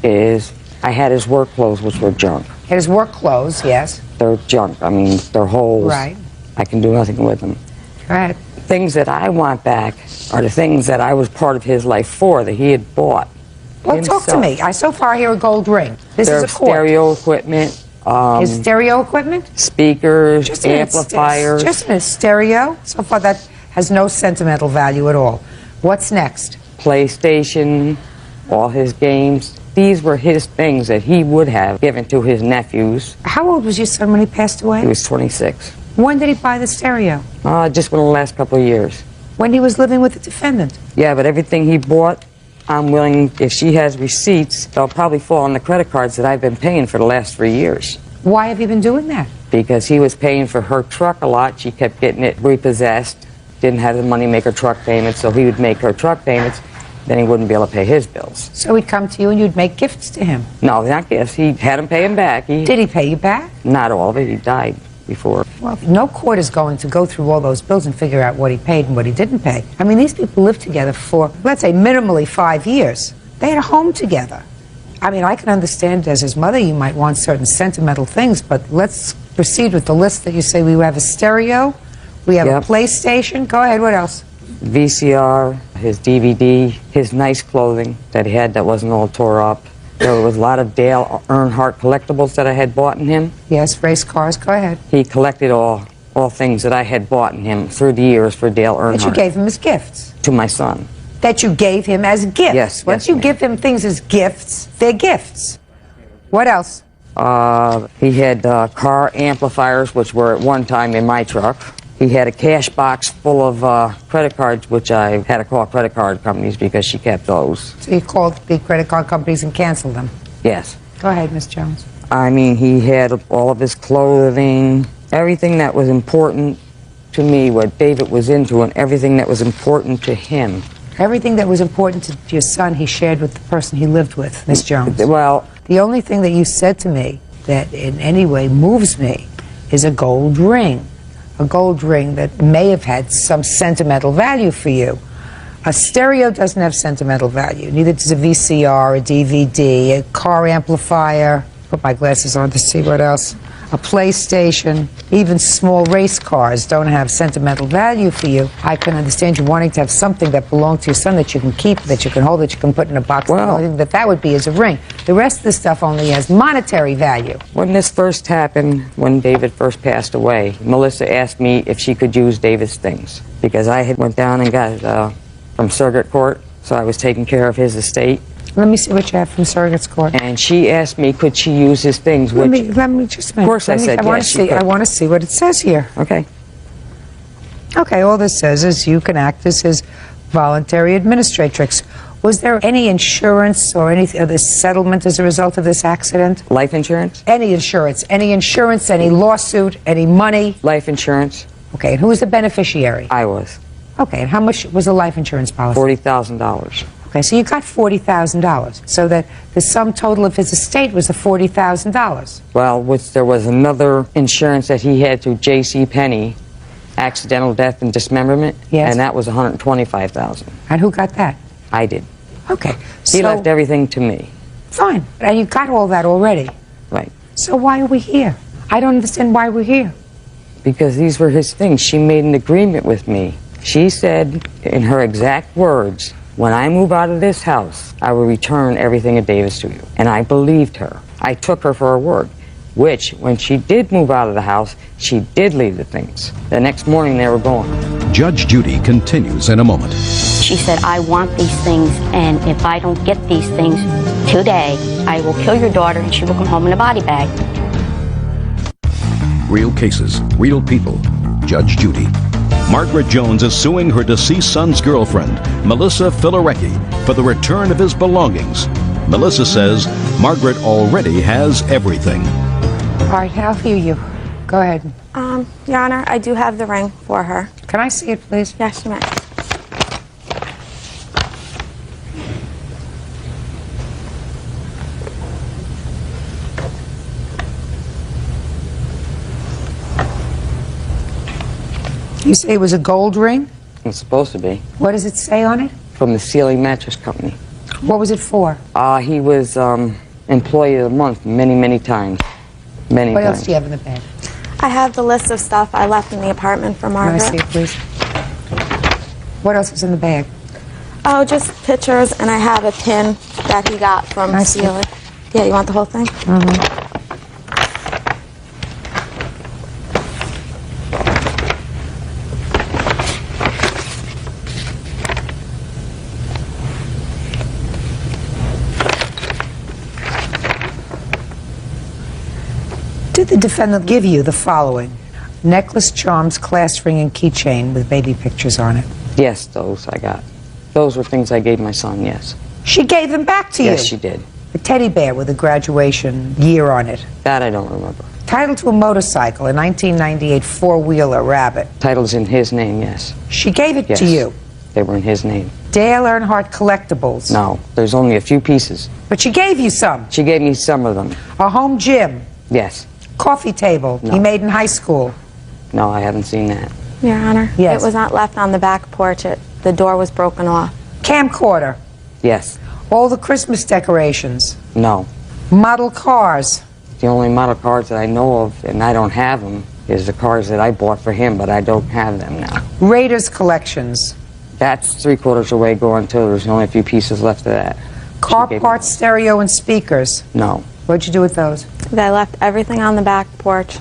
is I had his work clothes, which were junk. Had his work clothes, yes. They're junk. I mean, they're holes. Right. I can do nothing with them. Go ahead. Things that I want back are the things that I was part of his life for, that he had bought. Well, talk to me. I so far hear a gold ring. This is a court. Stereo equipment. His stereo equipment? Speakers, Just a minute, amplifiers. Just a minute. Stereo? So far that has no sentimental value at all. What's next? PlayStation, all his games. These were his things that he would have given to his nephews. How old was your son when he passed away? He was 26. When did he buy the stereo? Just within the last couple of years. When he was living with the defendant? Yeah, but everything he bought, I'm willing, if she has receipts, they'll probably fall on the credit cards that I've been paying for the last 3 years. Why have you been doing that? Because he was paying for her truck a lot. She kept getting it repossessed, didn't have the money to make her truck payments, so he would make her truck payments, then he wouldn't be able to pay his bills. So he'd come to you and you'd make gifts to him? No, not gifts. He had him pay him back. Did he pay you back? Not all of it. He died before. Well, no court is going to go through all those bills and figure out what he paid and what he didn't pay. I mean, these people lived together for, let's say, minimally 5 years. They had a home together. I mean, I can understand as his mother you might want certain sentimental things, but let's proceed with the list that you say. We have a stereo, we have a PlayStation. Go ahead, what else? VCR, his DVD, his nice clothing that he had that wasn't all tore up. There was a lot of Dale Earnhardt collectibles that I had bought in him. Yes, race cars. Go ahead. He collected all things that I had bought in him through the years for Dale Earnhardt. That you gave him as gifts? To my son. That you gave him as gifts? Yes. Once you give him things as gifts, they're gifts. What else? He had car amplifiers, which were at one time in my truck. He had a cash box full of credit cards, which I had to call credit card companies because she kept those. So you called the credit card companies and canceled them? Yes. Go ahead, Miss Jones. I mean, he had all of his clothing, everything that was important to me, what David was into, and everything that was important to him. Everything that was important to your son, he shared with the person he lived with, Miss Jones. Well, the only thing that you said to me that in any way moves me is a gold ring. A gold ring that may have had some sentimental value for you. A stereo doesn't have sentimental value. Neither does a VCR, a DVD, a car amplifier. Put my glasses on to see what else. A PlayStation, even small race cars don't have sentimental value for you. I can understand you wanting to have something that belonged to your son that you can keep, that you can hold, that you can put in a box. Well, the only thing that would be is a ring. The rest of the stuff only has monetary value. When this first happened, when David first passed away, Melissa asked me if she could use David's things because I had went down and got from circuit court, so I was taking care of his estate. Let me see what you have from surrogate's court. And she asked me, could she use his things? Let me just. Of course, I said yes. I want to see what it says here. Okay. Okay. All this says is you can act as his voluntary administratrix. Was there any insurance or any other settlement as a result of this accident? Life insurance? Any insurance, any lawsuit, any money? Life insurance. Okay. And who was the beneficiary? I was. Okay. And how much was the life insurance policy? $40,000. Okay, so you got $40,000. So that the sum total of his estate was the $40,000. Well, there was another insurance that he had through J.C. Penney, accidental death and dismemberment. Yes. And that was $125,000. And who got that? I did. Okay. He left everything to me. Fine. And you got all that already. Right. So why are we here? I don't understand why we're here. Because these were his things. She made an agreement with me. She said, in her exact words, when I move out of this house, I will return everything of Davis to you. And I believed her. I took her for her word, which, when she did move out of the house, she did leave the things. The next morning, they were gone. Judge Judy continues in a moment. She said, I want these things, and if I don't get these things today, I will kill your daughter, and she will come home in a body bag. Real cases, real people. Judge Judy. Margaret Jones is suing her deceased son's girlfriend, Melissa Filarecki, for the return of his belongings. Melissa says Margaret already has everything. All right, I'll hear you. Go ahead. Your Honor, I do have the ring for her. Can I see it, please? Yes, you may. You say it was a gold ring? It's supposed to be. What does it say on it? From the Ceiling Mattress Company. What was it for? He was Employee of the Month many, many times. Many What times. else do you have in the bag? I have the list of stuff I left in the apartment for Can Margaret. I see it, please? What else is in the bag? Oh, just pictures, and I have a pin that he got from I see. Celia. Yeah, you want the whole thing? Mm-hmm. Did the defendant give you the following? Necklace, charms, class ring, and keychain with baby pictures on it. Yes, those I got. Those were things I gave my son, yes. She gave them back to you? Yes, she did. A teddy bear with a graduation year on it. That I don't remember. Title to a motorcycle, a 1998 four-wheeler Rabbit. Title's in his name, yes. She gave it Yes. to you. They were in his name. Dale Earnhardt Collectibles. No, there's only a few pieces. But she gave you some. She gave me some of them. A home gym. Yes. Coffee table No. he made in high school. No, I haven't seen that. Your Honor, Yes. it was not left on the back porch. The door was broken off. Camcorder. Yes. All the Christmas decorations. No. Model cars. The only model cars that I know of, and I don't have them, is the cars that I bought for him, but I don't have them now. Raiders collections. That's 3/4 away going too. There's only a few pieces left of that. Car She gave me parts, those. stereo, and speakers. No. What'd you do with those? I left everything on the back porch.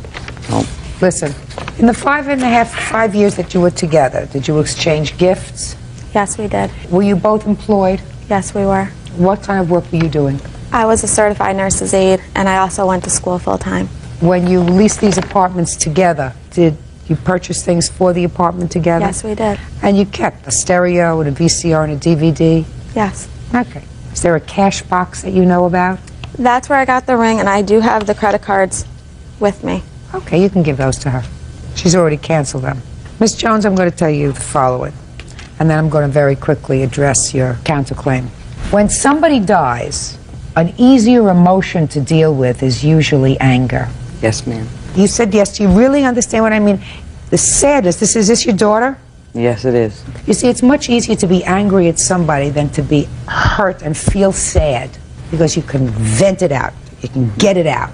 No. Listen, in the 5 years that you were together, did you exchange gifts? Yes, we did. Were you both employed? Yes, we were. What kind of work were you doing? I was a certified nurse's aide, and I also went to school full-time. When you leased these apartments together, did you purchase things for the apartment together? Yes, we did. And you kept a stereo and a VCR and a DVD? Yes. Okay. Is there a cash box that you know about? That's where I got the ring, and I do have the credit cards with me. Okay, you can give those to her. She's already canceled them. Ms. Jones, I'm going to tell you the following, and then I'm going to very quickly address your counterclaim. When somebody dies, an easier emotion to deal with is usually anger. Yes, ma'am. You said yes. Do you really understand what I mean? The sadness, is this your daughter? Yes, it is. You see, it's much easier to be angry at somebody than to be hurt and feel sad, because you can vent it out. You can get it out.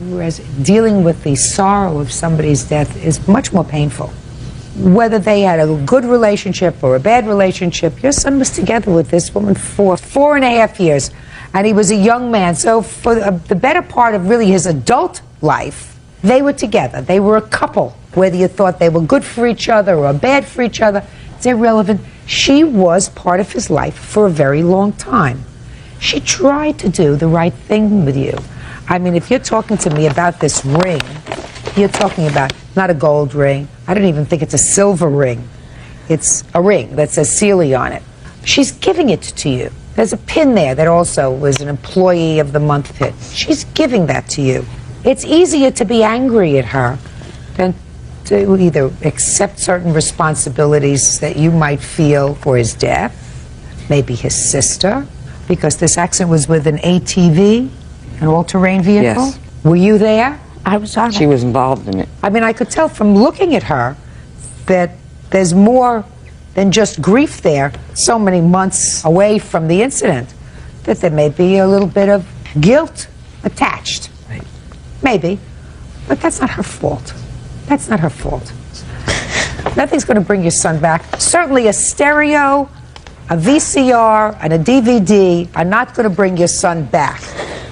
Whereas dealing with the sorrow of somebody's death is much more painful. Whether they had a good relationship or a bad relationship, your son was together with this woman for 4.5 years, and he was a young man. So for the better part of really his adult life, they were together. They were a couple. Whether you thought they were good for each other or bad for each other, it's irrelevant. She was part of his life for a very long time. She tried to do the right thing with you. I mean, if you're talking to me about this ring, you're talking about not a gold ring. I don't even think it's a silver ring. It's a ring that says Celia on it. She's giving it to you. There's a pin there that also was an Employee of the Month pin. She's giving that to you. It's easier to be angry at her than to either accept certain responsibilities that you might feel for his death, maybe his sister, because this accident was with an ATV, an all-terrain vehicle. Yes. Were you there? I was on She it. was involved in it. I mean, I could tell from looking at her that there's more than just grief there, so many months away from the incident, that there may be a little bit of guilt attached. Right. Maybe. But that's not her fault. That's not her fault. Nothing's going to bring your son back. Certainly a stereo, a VCR, and a DVD are not going to bring your son back.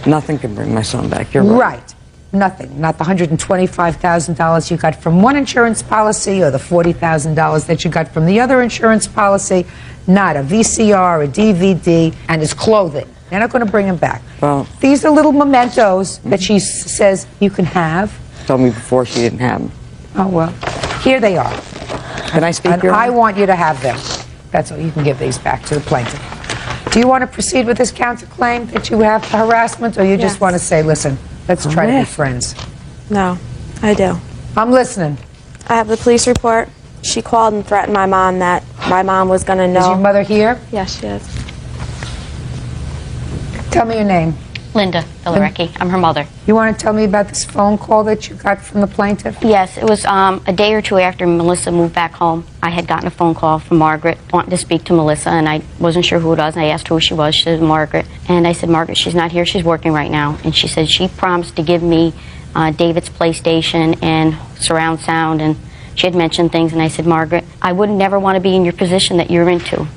Nothing can bring my son back. You're right. Right. Nothing. Not the $125,000 you got from one insurance policy or the $40,000 that you got from the other insurance policy. Not a VCR, a DVD, and his clothing. They're not going to bring him back. Well, These are little mementos that she says you can have. told me before she didn't have them. Oh, well, here they are. Can I speak, And Your I Honor? want you to have them. That's all. You can give these back to the plaintiff. Do you want to proceed with this counterclaim that you have harassment, or you just Yes. want to say, listen, let's try to be friends? No, I do. I'm listening. I have the police report. She called and threatened my mom that my mom was going to know. Is your mother here? Yes, she is. Tell me your name. Linda Villarecki. I'm her mother. You want to tell me about this phone call that you got from the plaintiff? Yes, it was a day or two after Melissa moved back home. I had gotten a phone call from Margaret wanting to speak to Melissa, and I wasn't sure who it was. And I asked who she was. She said Margaret. And I said, Margaret, she's not here. She's working right now. And she said she promised to give me David's PlayStation and surround sound, and she had mentioned things. And I said, Margaret, I would never want to be in your position that you're into.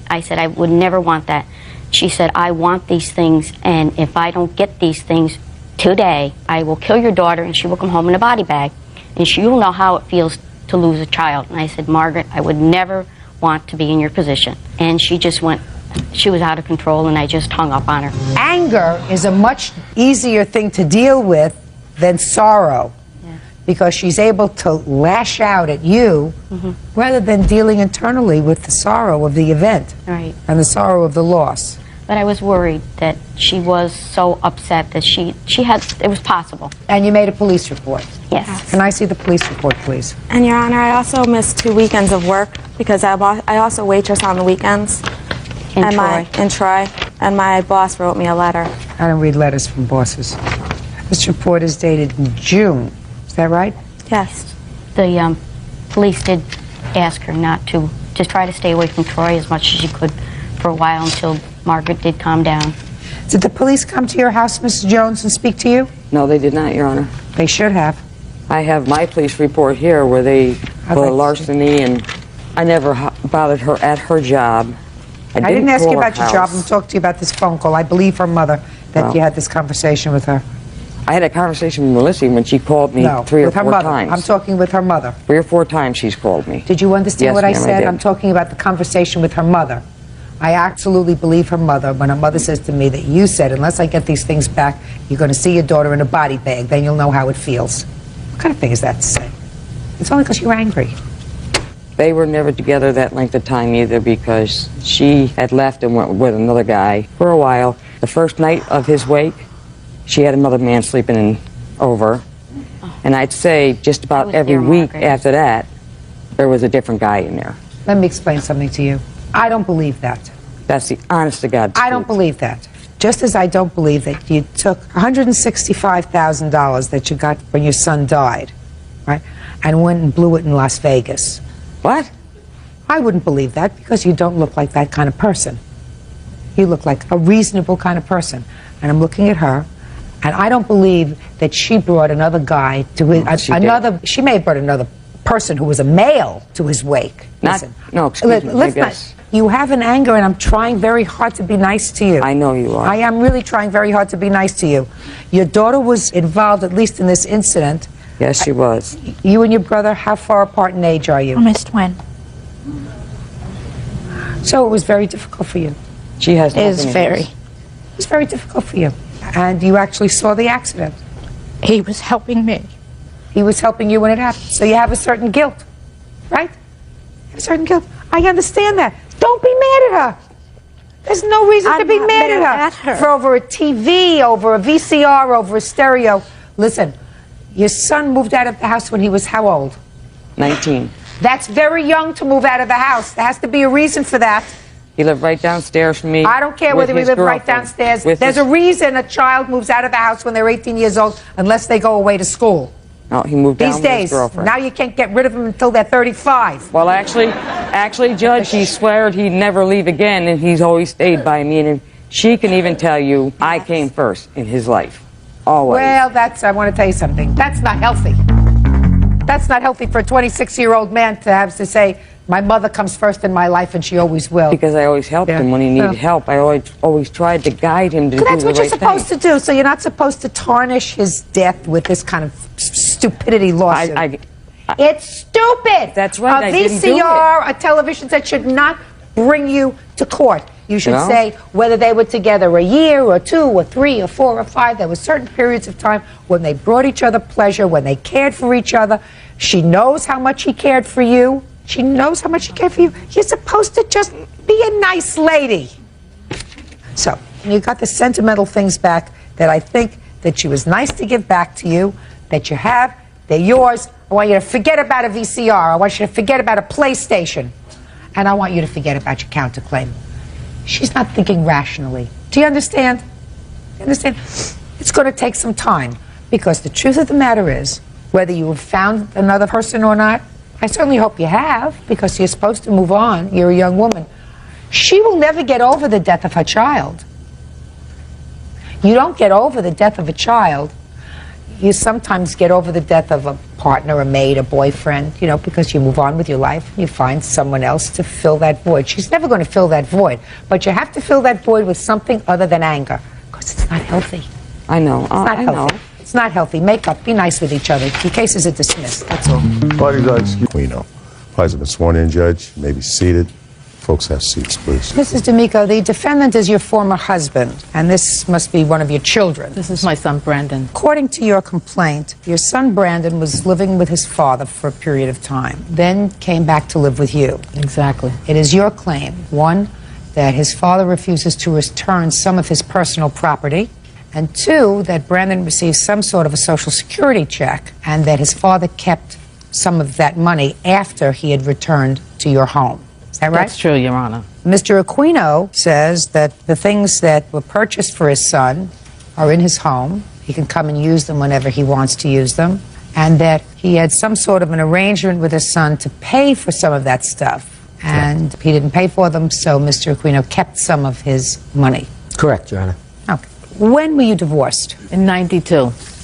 I said, I would never want that. She said, I want these things, and if I don't get these things today, I will kill your daughter, and she will come home in a body bag, and you'll know how it feels to lose a child. And I said, Margaret, I would never want to be in your position. And she just went, she was out of control, and I just hung up on her. Anger is a much easier thing to deal with than sorrow, because she's able to lash out at you rather than dealing internally with the sorrow of the event and the sorrow of the loss. But I was worried that she was so upset that she had, it was possible. And you made a police report? Yes. Can I see the police report, please? And Your Honor, I also missed 2 weekends of work because I also waitress on the weekends. In Troy. And my boss wrote me a letter. I don't read letters from bosses. This report is dated in June. Is that right? Yes. The police did ask her not to try to stay away from Troy as much as she could for a while until Margaret did calm down. Did the police come to your house, Mrs. Jones, and speak to you? No, they did not, Your Honor. They should have. I have my police report here where they for larceny, and I never bothered her at her job. I didn't ask you about your job. I'm talking to you about this phone call. I believe her mother that you had this conversation with her. I had a conversation with Melissa when she called me 3 or 4 times. I'm talking with her mother. 3 or 4 times she's called me. Did you understand what I said? Did. I'm talking about the conversation with her mother. I absolutely believe her mother when her mother says to me that you said, unless I get these things back, you're going to see your daughter in a body bag, then you'll know how it feels. What kind of thing is that to say? It's only because you're angry. They were never together that length of time either, because she had left and went with another guy for a while. The first night of his wake, she had another man sleeping over. And I'd say just about every week after that, there was a different guy in there. Let me explain something to you. I don't believe that. That's the honest to God truth. I don't believe that. Just as I don't believe that you took $165,000 that you got when your son died, right, and went and blew it in Las Vegas. What? I wouldn't believe that, because you don't look like that kind of person. You look like a reasonable kind of person. And I'm looking at her, and I don't believe that she brought another guy to his, she may have brought another person who was a male to his wake. Listen, you have an anger, and I'm trying very hard to be nice to you. I know you are. I am really trying very hard to be nice to you. Your daughter was involved, at least in this incident. Yes, she was. You and your brother, how far apart in age are you? I'm his twin. So it was very difficult for you. She has nothing. It is very. It was very difficult for you. And you actually saw the accident. He was helping me. He was helping you when it happened. So you have a certain guilt, right? You have a certain guilt. I understand that. Don't be mad at her. There's no reason to be mad at her. For over a TV, over a VCR, over a stereo. Listen, your son moved out of the house when he was how old? 19. That's very young to move out of the house. There has to be a reason for that. He lived right downstairs from me. I don't care whether he lived right downstairs. There's a reason a child moves out of the house when they're 18 years old, unless they go away to school. No, he moved down with his girlfriend. Now you can't get rid of them until they're 35. Well, actually, Judge, he sweared he'd never leave again, and he's always stayed by me. And she can even tell you I came first in his life. Always. Well, I want to tell you something. That's not healthy. That's not healthy for a 26-year-old man to have to say, my mother comes first in my life and she always will. Because I always helped him when he needed help. I always tried to guide him to do the right thing. That's what you're supposed to do. So you're not supposed to tarnish his death with this kind of stupidity lawsuit. It's stupid. That's right. A VCR, a television set should not bring you to court. You should say whether they were together a year or 2 or 3 or 4 or 5. There were certain periods of time when they brought each other pleasure, when they cared for each other. She knows how much he cared for you. She knows how much he cared for you. You're supposed to just be a nice lady. So you got the sentimental things back that I think that she was nice to give back to you, that you have. They're yours. I want you to forget about a VCR. I want you to forget about a PlayStation. And I want you to forget about your counterclaim. She's not thinking rationally. Do you understand? You understand? It's going to take some time, because the truth of the matter is, whether you have found another person or not, I certainly hope you have, because you're supposed to move on. You're a young woman. She will never get over the death of her child. You don't get over the death of a child. You sometimes get over the death of a partner, a maid, a boyfriend, you know, because you move on with your life. You find someone else to fill that void. She's never going to fill that void. But you have to fill that void with something other than anger, because it's not healthy. I know. It's not healthy. It's not healthy. Make up. Be nice with each other. Your cases are dismissed. That's all. Parties are excused. Aquino. Parties have been sworn in, Judge. You may be seated. Folks, have seats, please. Mrs. D'Amico, the defendant is your former husband, and this must be one of your children. This is my son, Brandon. According to your complaint, your son, Brandon, was living with his father for a period of time, then came back to live with you. Exactly. It is your claim, one, that his father refuses to return some of his personal property, and two, that Brandon received some sort of a Social Security check, and that his father kept some of that money after he had returned to your home. Is that right? That's true, Your Honor. Mr. Aquino says that the things that were purchased for his son are in his home. He can come and use them whenever he wants to use them, and that he had some sort of an arrangement with his son to pay for some of that stuff, and he didn't pay for them, so Mr. Aquino kept some of his money. Correct, Your Honor. Okay. When were you divorced? In 92,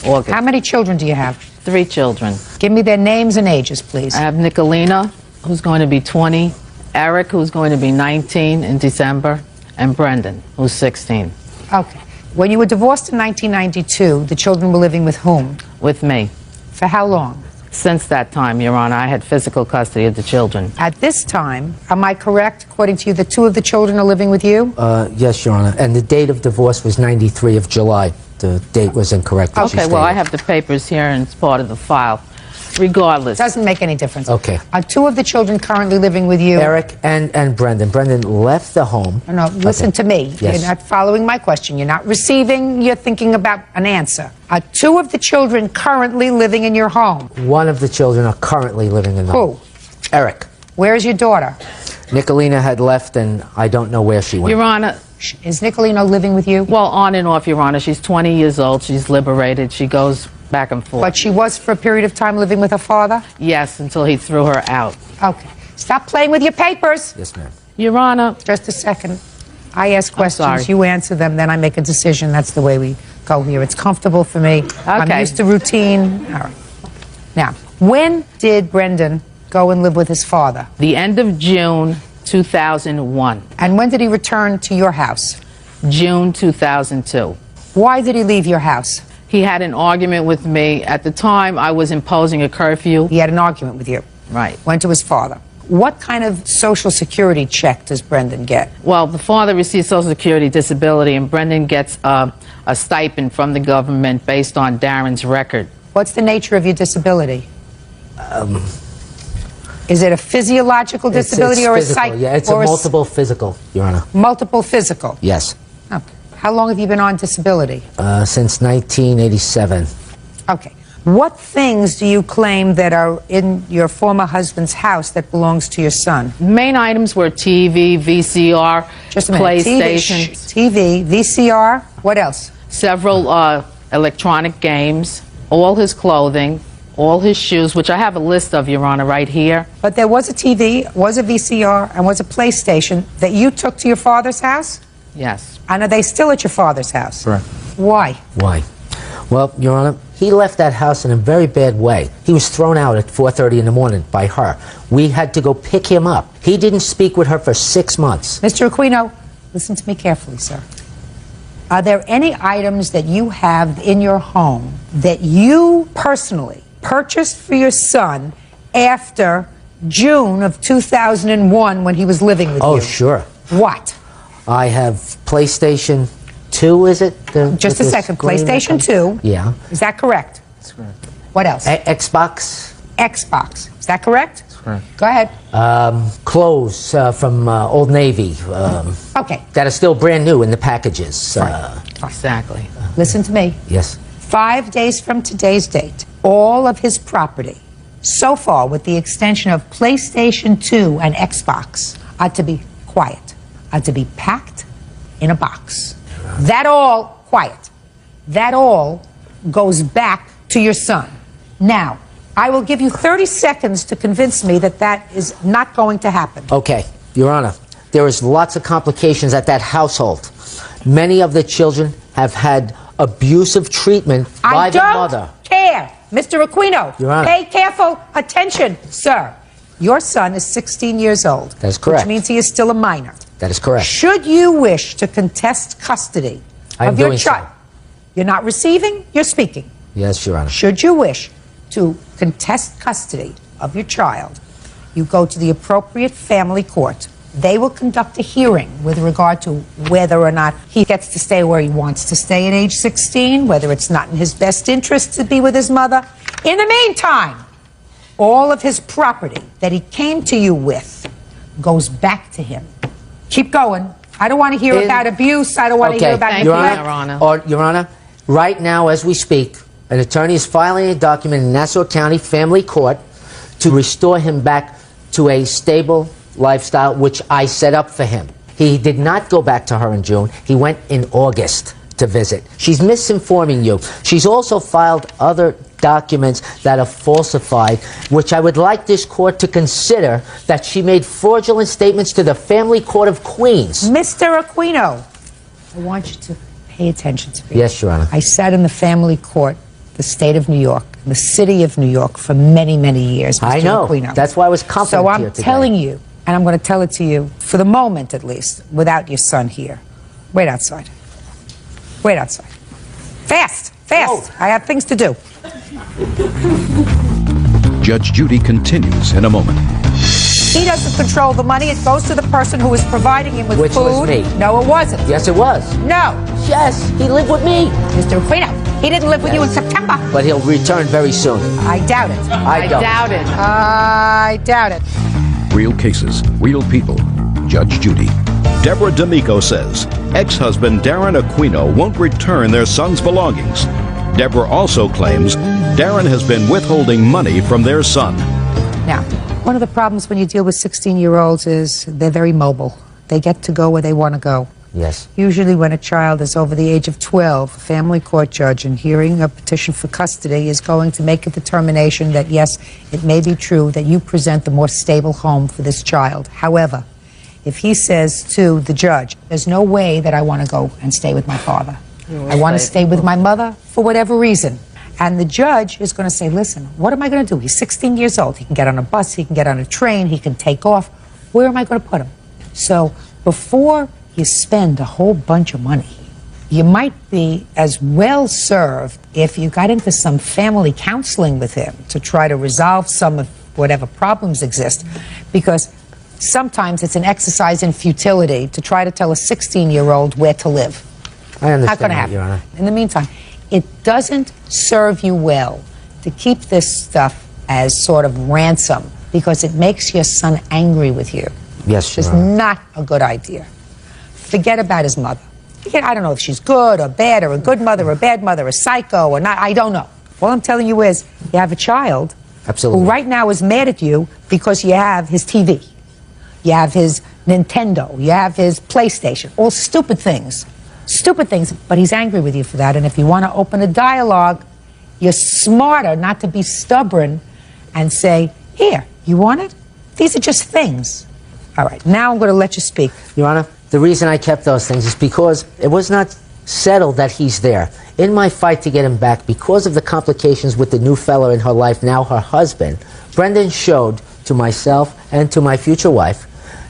August. How many children do you have? 3 children. Give me their names and ages, please. I have Nicolina, who's going to be 20, Eric, who's going to be 19 in December, and Brendan, who's 16. Okay. When you were divorced in 1992, the children were living with whom? With me. For how long? Since that time, Your Honor, I had physical custody of the children. At this time, am I correct, according to you, that 2 of the children are living with you? Yes, Your Honor. And the date of divorce was 93 of July. The date was incorrect. Okay, well, I have the papers here, and it's part of the file. Regardless. Doesn't make any difference. Okay. Are 2 of the children currently living with you? Eric and Brendan. Brendan left the home. No, listen to me. Yes. You're not following my question. You're not receiving. You're thinking about an answer. Are 2 of the children currently living in your home? 1 of the children are currently living in the home. Who? Eric. Where is your daughter? Nicolina had left, and I don't know where she went. Your Honor. Is Nicolina living with you? Well, on and off, Your Honor. She's 20 years old. She's liberated. She goes back and forth. But she was for a period of time living with her father? Yes, until he threw her out. Okay. Stop playing with your papers. Yes, ma'am. Your Honor. Just a second. I ask questions, sorry. you answer them, then I make a decision. That's the way we go here. It's comfortable for me. I'm Okay. used to routine. All right. Now, when did Brendan go and live with his father? The end of June 2001. And when did he return to your house? June 2002. Why did he leave your house? He had an argument with me. At the time, I was imposing a curfew. He had an argument with you. Right. Went to his father. What kind of Social Security check does Brendan get? Well, the father receives Social Security disability, and Brendan gets a stipend from the government based on Darren's record. What's the nature of your disability? Is it a physiological disability it's or physical. a psych? Yeah, it's a multiple physical, Your Honor. Multiple physical? Yes. Okay. How long have you been on disability? Since 1987. Okay. What things do you claim that are in your former husband's house that belongs to your son? Main items were TV, VCR, Just a minute. PlayStation. TV, VCR, what else? Several electronic games, all his clothing, all his shoes, which I have a list of, Your Honor, right here. But there was a TV, was a VCR, and was a PlayStation that you took to your father's house? Yes. And are they still at your father's house? Correct. Why? Why? Well, Your Honor, he left that house in a very bad way. He was thrown out at 4:30 in the morning by her. We had to go pick him up. He didn't speak with her for 6 months. Mr. Aquino, listen to me carefully, sir. Are there any items that you have in your home that you personally purchased for your son after June of 2001 when he was living with you? Oh, sure. What? I have PlayStation 2, is it? Just a second. PlayStation 2. Yeah. Is that correct? That's correct. What else? Xbox. Xbox. Is that correct? That's correct. Go ahead. Clothes from Old Navy. Okay. That are still brand new in the packages. Exactly. Listen to me. Yes. 5 days from today's date, all of his property so far, with the extension of PlayStation 2 and Xbox, are to be quiet, are to be packed in a box. That all, quiet, that all goes back to your son. Now, I will give you 30 seconds to convince me that that is not going to happen. Okay, Your Honor, there is lots of complications at that household. Many of the children have had abusive treatment by the mother. I don't care. Mr. Aquino, Your Honor. pay careful attention, sir. Your son is 16 years old. That is correct. Which means he is still a minor. That is correct. Should you wish to contest custody I am of your doing so. child, you're not receiving, you're speaking. Yes, Your Honor. Should you wish to contest custody of your child, you go to the appropriate family court. They will conduct a hearing with regard to whether or not he gets to stay where he wants to stay at age 16, whether it's not in his best interest to be with his mother. In the meantime, all of his property that he came to you with goes back to him. Keep going. I don't want to hear about abuse. I don't want to hear about Thank neglect. you, Your Honor. Your Honor, right now as we speak, an attorney is filing a document in Nassau County Family Court to restore him back to a stable lifestyle, which I set up for him. He did not go back to her in June. He went in August to visit. She's misinforming you. She's also filed other documents that are falsified, which I would like this court to consider that she made fraudulent statements to the Family Court of Queens. Mr. Aquino, I want you to pay attention to me. Yes, Your Honor. I sat in the family court, the state of New York, the city of New York for many, many years, Mr. I know. Aquino. That's why I was confident So here I'm today. telling you, and I'm going to tell it to you, for the moment at least, without your son here. Wait outside. Wait outside. Fast, fast. I have things to do. Judge Judy continues in a moment. He doesn't control the money. It goes to the person who is providing him with Which food. was me. No, it wasn't. Yes, it was. No. Yes, he lived with me. Mr. Aquino, he didn't live with you in September. But he'll return very soon. I doubt it. I don't. doubt it. I doubt it. Real cases, real people. Judge Judy. Deborah D'Amico says ex-husband Darren Aquino won't return their son's belongings. Deborah also claims Darren has been withholding money from their son. Now, one of the problems when you deal with 16-year-olds is they're very mobile. They get to go where they want to go. Yes. Usually when a child is over the age of 12, a family court judge in hearing a petition for custody is going to make a determination that, yes, it may be true that you present the more stable home for this child. However, if he says to the judge, there's no way that I want to go and stay with my father. I want to stay with my mother for whatever reason. And the judge is going to say, listen, what am I going to do? He's 16 years old. He can get on a bus. He can get on a train. He can take off. Where am I going to put him? So before you spend a whole bunch of money, you might be as well served if you got into some family counseling with him to try to resolve some of whatever problems exist, because sometimes it's an exercise in futility to try to tell a 16-year-old where to live. I understand Not going to that, happen. Your Honor. In the meantime, it doesn't serve you well to keep this stuff as sort of ransom because it makes your son angry with you. Yes, Your It's Honor. not a good idea. Forget about his mother. I don't know if she's good or bad or a good mother or a bad mother, a psycho or not. I don't know. All I'm telling you is you have a child Absolutely. who right now is mad at you because you have his TV. You have his Nintendo. You have his PlayStation. All stupid things. Stupid things, but he's angry with you for that. And if you want to open a dialogue, you're smarter not to be stubborn and say, here, you want it? These are just things. All right, now I'm going to let you speak. Your Honor, the reason I kept those things is because it was not settled that he's there. In my fight to get him back, because of the complications with the new fella in her life, now her husband, Brendan showed to myself and to my future wife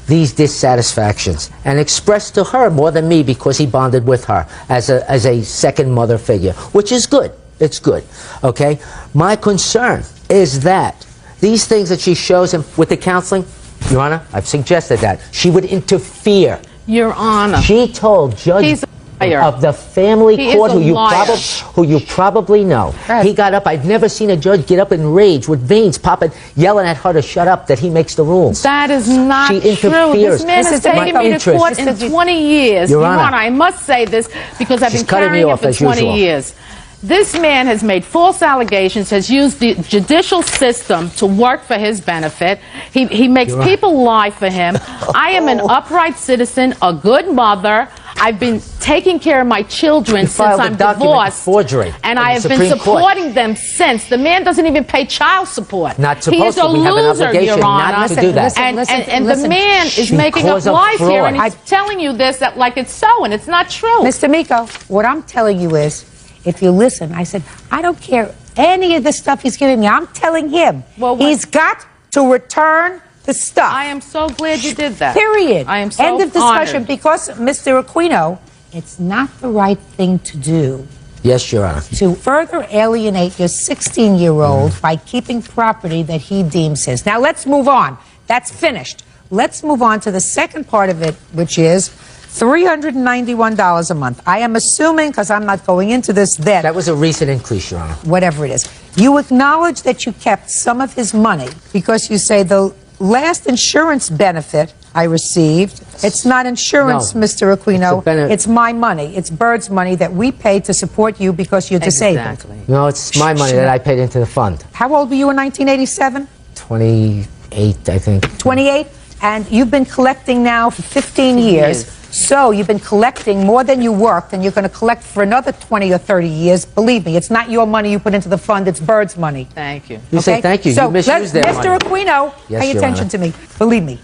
these dissatisfactions and expressed to her more than me because he bonded with her as a second mother figure, which is good. It's good, okay? My concern is that these things that she shows him with the counseling, Your Honor, I've suggested that. She would interfere. Your Honor. She told Judge He's a liar. of the family He is court a who liar. you probably know. He got up. I've never seen a judge get up in rage with veins popping, yelling at her to shut up, that he makes the rules. That is not She true. interferes. This man This has is in my taken me to interest. court in 20 years. Your Your Honor. Honor, I must say this because I've She's been cutting me carrying him off for as 20 usual. years. This man has made false allegations, has used the judicial system to work for his benefit. He makes people lie for him. I am an upright citizen, a good mother. I've been taking care of my children since I'm divorced. Forgery and I have been supporting them since. The man doesn't even pay child support. Not He is supposed a to. We have an loser, obligation Your Honor. not to do that. And the man is making up calls a lies here, fraud. and he's telling you this that like it's so, and it's not true. Mr. Miko, what I'm telling you is, if you listen, I said, I don't care any of the stuff he's giving me. I'm telling him he's got to return the stuff. I am so glad you did that. Period. I am so End of discussion. honored. Because, Mr. Aquino, it's not the right thing to do Yes, Your Honor. to further alienate your 16-year-old by keeping property that he deems his. Now, let's move on. That's finished. Let's move on to the second part of it, which is $391 a month. I am assuming, because I'm not going into this, that was a recent increase, Your Honor. Whatever it is. You acknowledge that you kept some of his money because you say the last insurance benefit I received, it's not insurance, No. Mr. Aquino. It's It's my money. It's Bird's money that we pay to support you because you're disabled. No, it's my money that I paid into the fund. How old were you in 1987? 28, I think. 28? And you've been collecting now for 15 years. So you've been collecting more than you worked, and you're going to collect for another 20 or 30 years. Believe me, it's not your money you put into the fund, it's Bird's money. Thank you. You say thank you. So You misused their Mr. money. Aquino, Yes, pay Your attention Honor. to me. Believe me,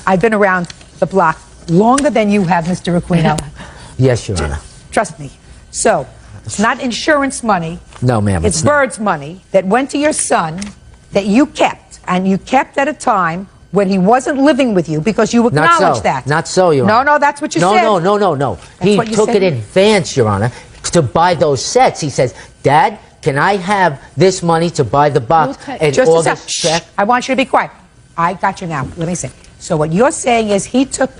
I've been around the block longer than you have, Mr. Aquino. Yes, Your Honor. Trust me. So it's not insurance money. No, ma'am. It's not. Bird's money that went to your son that you kept, and you kept at a time when he wasn't living with you because you Not acknowledge so. that. Not so, Your Honor. No, that's what you no, said. No. He what you took said. it in advance, Your Honor, to buy those sets. He says, Dad, can I have this money to buy the box and Just a August sec. check? Shh. I want you to be quiet. I got you now. Let me see. So what you're saying is he took...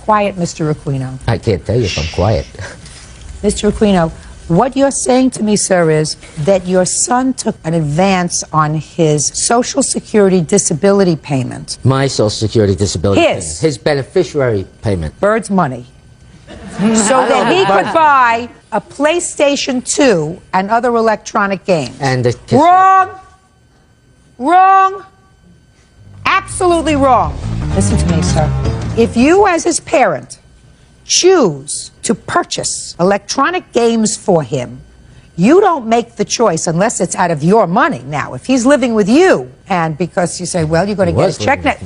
Quiet, Mr. Aquino. I can't tell you if I'm quiet. Mr. Aquino, what you're saying to me, sir, is that your son took an advance on his Social Security disability payment. My Social Security disability His. payment. His beneficiary payment. Bird's money. So that he could buy a PlayStation 2 and other electronic games. And the Wrong. Absolutely wrong. Listen to me, sir. If you, as his parent, choose to purchase electronic games for him, you don't make the choice unless it's out of your money. Now, if he's living with you, and because you say, well, you're going to get a check net,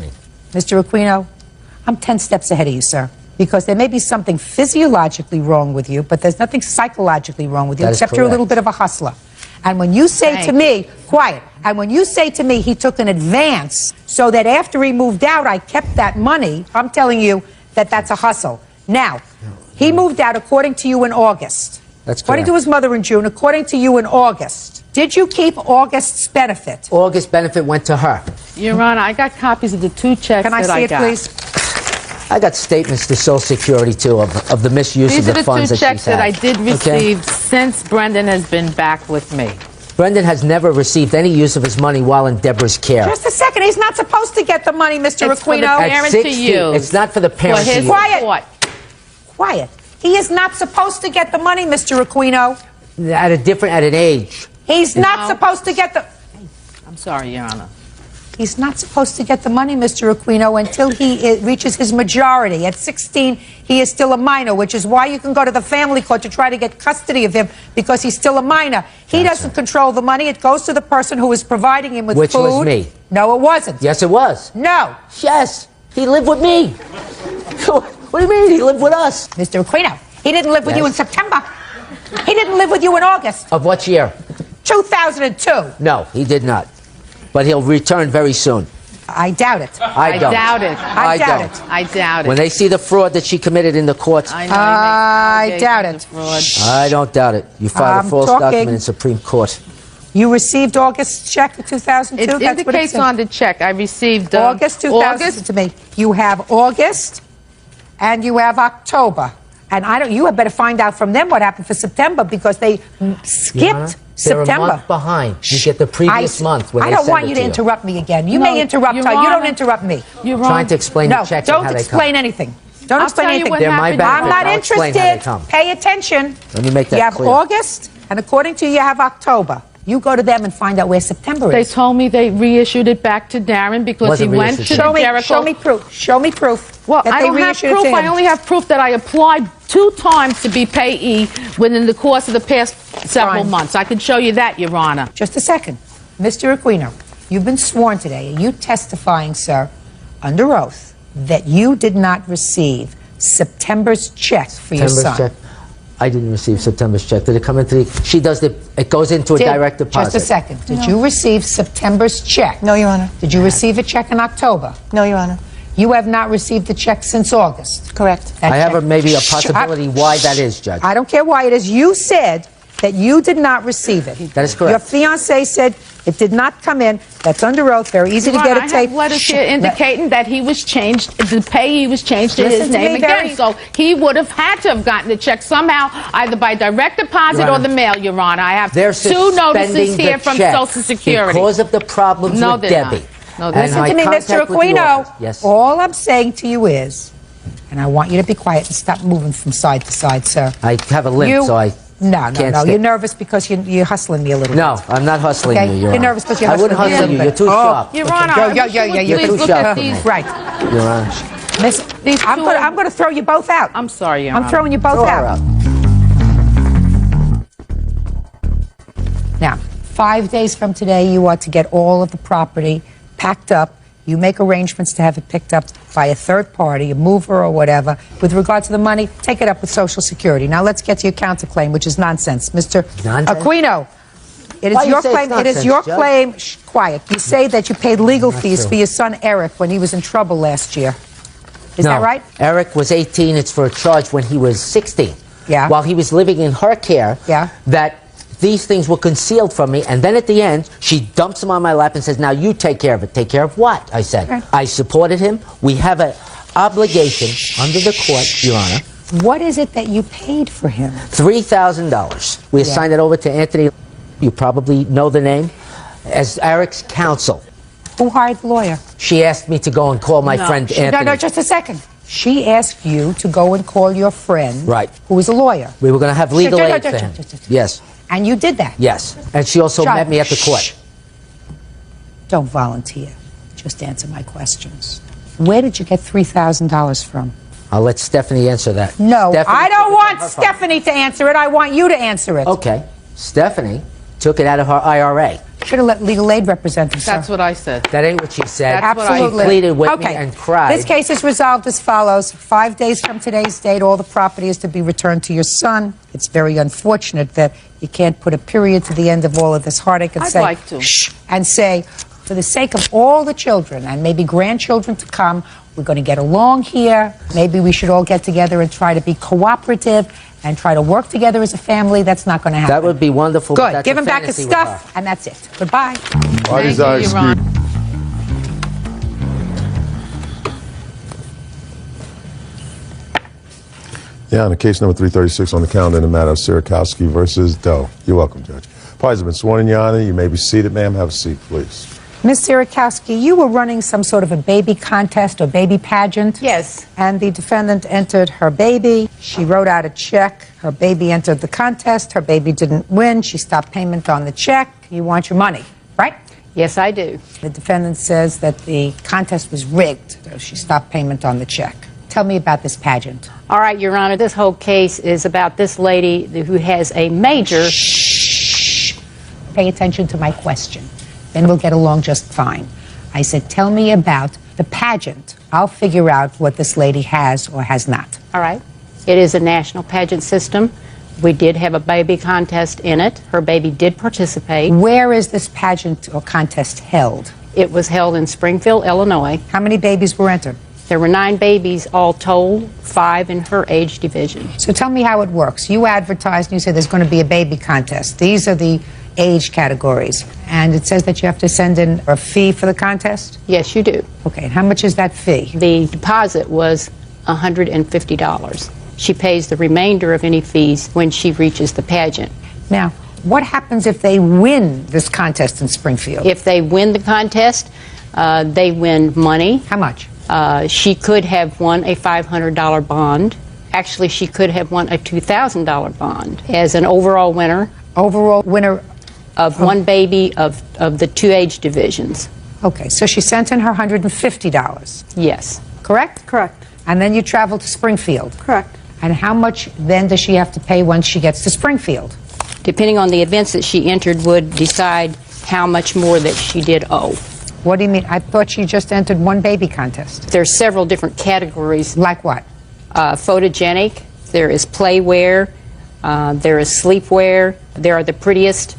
Mr. Aquino, I'm 10 steps ahead of you, sir. Because there may be something physiologically wrong with you, but there's nothing psychologically wrong with you, That is except you're a correct. little bit of a hustler. And when you say to me, quiet, and when you say to me he took an advance so that after he moved out I kept that money, I'm telling you that that's a hustle. Now, he moved out according to you in August. That's According correct. to his mother in June, according to you in August. Did you keep August's benefit? August benefit went to her. Your Honor, I got copies of the 2 checks Can I that see I it, got. please? I got statements to Social Security, too, of the misuse These are of the the funds 2 that checks she's had. that I did Okay? receive since Brendan has been back with me. Brendan has never received any use of his money while in Deborah's care. Just a second. He's not supposed to get the money, Mr. It's for the Aquino. parent At to 60, use. it's not for the parent to use. Quiet. Quiet. He is not supposed to get the money, Mr. Aquino. At an age. He's not supposed to get the... I'm sorry, Your Honor. He's not supposed to get the money, Mr. Aquino, until he reaches his majority. At 16, he is still a minor, which is why you can go to the family court to try to get custody of him, because he's still a minor. He doesn't control the money. It goes to the person who is providing him with Which food. was me. No, it wasn't. Yes, it was. No. Yes. He lived with me. What do you mean? He lived with us. Mr. Aquino, he didn't live with you in Yes. September. He didn't live with you in August. Of what year? 2002. No, he did not. But he'll return very soon. I doubt it. I don't. doubt it. I doubt don't. it. I doubt it. When they see the fraud that she committed in the courts, I know I doubt it. I don't doubt it. You filed I'm a false talking. document in Supreme Court. You received August's check for 2002? It That's what it indicates said. on the check I received August 2000 to me. You have August and you have October. And I don't. You had better find out from them what happened for September, because they skipped They're a September. month behind. You get the previous month when I they don't send want it you to to interrupt me again. You No, may interrupt her. Your You don't Honor. interrupt me. You're Trying to explain No, the checks don't and how they explain come. anything. Don't I'll explain tell you anything. what They're my happened. benefit. I'm not I'll explain how they interested. come. Pay attention. Let me make that You have clear. August And according to you have October. You go to them and find out where September They is. told me they reissued it back to Darren because Wasn't he went to reissued. the Jericho. Show me proof. Show me proof. Well, that I they don't have reissued it proof. to I him. only have proof that I applied 2 times to be payee within the course of the past several Fine. months. I can show you that, Your Honor. Just a second. Mr. Aquino, you've been sworn today. Are you testifying, sir, under oath, that you did not receive September's check for your son? September's check. I didn't receive September's check. Did it come into the... She does it goes into a direct deposit. Just a second. Did you receive September's check? No, Your Honor. Did you receive a check in October? No, Your Honor. You have not received the check since August. Correct. That I have check- maybe a Shh, possibility why that is, Judge. I don't care why it is. You said that you did not receive it. That is correct. Your fiance said it did not come in. That's under oath. Very easy Your to get Honor, a tape. I have letters Shh, here let- indicating that he was changed, the payee was changed to Listen his to name me again. very- So he would have had to have gotten the check somehow, either by direct deposit Your or Honor, the mail, Your Honor. I have They're 2 notices suspending here the from check Social Security. because of the problems No, with they're not. Debbie. No, they're And not. my Listen to me, Mr. contact with the Aquino. office. Yes. All I'm saying to you is, and I want you to be quiet and stop moving from side to side, sir. I have a limp, so I No, can't no. stay. You're nervous because you're hustling me a little No, bit. I'm not hustling Okay? you, Your You're Honor. nervous because you're I wouldn't hustling me a hustle you. little You're bit. too sharp. Your Okay. Honor, Yo, I yo, wish yo, you yo, would you're please too look sharp at for me. these. Right. Your Honor. Miss, These I'm two- going to throw you both out. I'm sorry, Your I'm Honor. throwing you both Throw her out. out. Now, 5 days from today, you are to get all of the property packed up. You make arrangements to have it picked up by a third party, a mover or whatever. With regard to the money, take it up with Social Security. Now, let's get to your counterclaim, which is nonsense. Mr. Nonsense? Aquino, it Why is you your say it's claim. It is nonsense, your Judge? claim. Shh, quiet. You say that you paid legal Not fees true. for your son Eric when he was in trouble last year. Is No. that right? Eric was 18. It's for a charge when he was 16. Yeah. While he was living in her care. Yeah. That these things were concealed from me, and then at the end, she dumps them on my lap and says, "Now you take care of it." Take care of what? I said. Okay. I supported him. We have an obligation under the court, Your Honor. What is it that you paid for him? $3,000. We assigned it over to Anthony. You probably know the name as Eric's counsel. Who hired the lawyer? She asked me to go and call my No. friend Anthony. No, just a second. She asked you to go and call your friend, Right. who was a lawyer, We were going to have legal Shh, aid for him. Yes, and you did that. yes. And she also John, met me at the court. shh. Don't volunteer. Just answer my questions. Where did you get $3,000 from? I'll let Stephanie answer that. No, Stephanie I took don't it want from her Stephanie to answer it. I want you to answer it. phone. Okay. Stephanie took it out of her IRA. Should have let legal aid represent him, sir. That's what I said. That ain't what she said. That's what I Absolutely. She pleaded with okay. me and cried. This case is resolved as follows. 5 days from today's date, all the property is to be returned to your son. It's very unfortunate that you can't put a period to the end of all of this heartache and I'd say, like to. shh, and say, for the sake of all the children and maybe grandchildren to come, we're going to get along here. Maybe we should all get together and try to be cooperative and try to work together as a family. That's not going to happen. That would be wonderful. but Good. that's Give a him back his fantasy with stuff, and that's it. Goodbye. Parties Thank are you, Your Honor. excused. Yeah, on the case number 336 on the calendar in the matter of Sirakowski versus Doe. You're welcome, Judge. Parties have been sworn in, Your Honor. You may be seated, ma'am. Have a seat, please. Ms. Sirakowski, you were running some sort of a baby contest or baby pageant. Yes. And the defendant entered her baby. She wrote out a check. Her baby entered the contest. Her baby didn't win. She stopped payment on the check. You want your money, right? Yes, I do. The defendant says that the contest was rigged, so she stopped payment on the check. Tell me about this pageant. All right, Your Honor, this whole case is about this lady who has a major... Shh. Pay attention to my question. Then we'll get along just fine. I said, tell me about the pageant. I'll figure out what this lady has or has not. All right. It is a national pageant system. We did have a baby contest in it. Her baby did participate. Where is this pageant or contest held? It was held in Springfield, Illinois. How many babies were entered? There were 9 babies all told, 5 in her age division. So tell me how it works. You advertised and you said there's going to be a baby contest. These are the age categories. And it says that you have to send in a fee for the contest? Yes, you do. Okay, and how much is that fee? The deposit was $150. She pays the remainder of any fees when she reaches the pageant. Now, what happens if they win this contest in Springfield? If they win the contest, they win money. How much? She could have won a $500 bond. Actually, she could have won a $2,000 bond as an overall winner. Overall winner of one baby of the 2 age divisions. Okay, so she sent in her $150. Yes. Correct? Correct. And then you travel to Springfield. Correct. And how much then does she have to pay once she gets to Springfield? Depending on the events that she entered would decide how much more that she did owe. What do you mean? I thought she just entered one baby contest. There's several different categories. Like what? Photogenic, there is playwear, there is sleepwear, there are the prettiest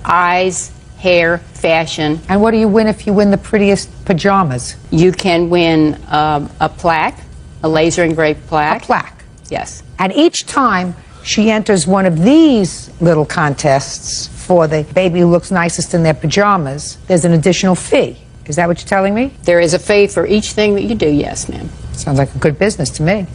eyes, hair, fashion. And what do you win if you win the prettiest pajamas? You can win a plaque, a laser engraved plaque. A plaque. Yes. And each time she enters one of these little contests for the baby who looks nicest in their pajamas, there's an additional fee. Is that what you're telling me? There is a fee for each thing that you do, yes, ma'am. Sounds like a good business to me.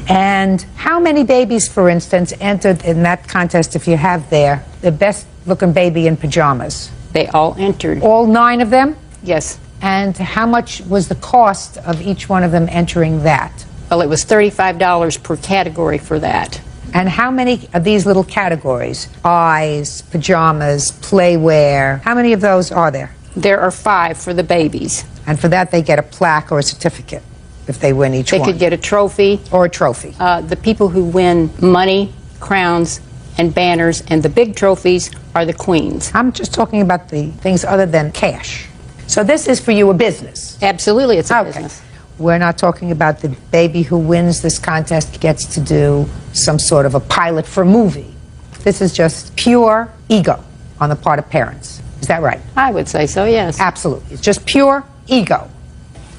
And how many babies, for instance, entered in that contest if you have there the best looking baby in pajamas? They all entered. All 9 of them? Yes. And how much was the cost of each one of them entering that? Well, it was $35 per category for that. And how many of these little categories, eyes, pajamas, playwear, how many of those are there? There are 5 for the babies. And for that they get a plaque or a certificate if they win each one? They could get a trophy. Or a trophy. The people who win money, crowns, and banners, and the big trophies are the queens. I'm just talking about the things other than cash. So this is for you a business? Absolutely, it's a business. We're not talking about the baby who wins this contest gets to do some sort of a pilot for a movie. This is just pure ego on the part of parents. Is that right? I would say so, yes. Absolutely. It's just pure ego.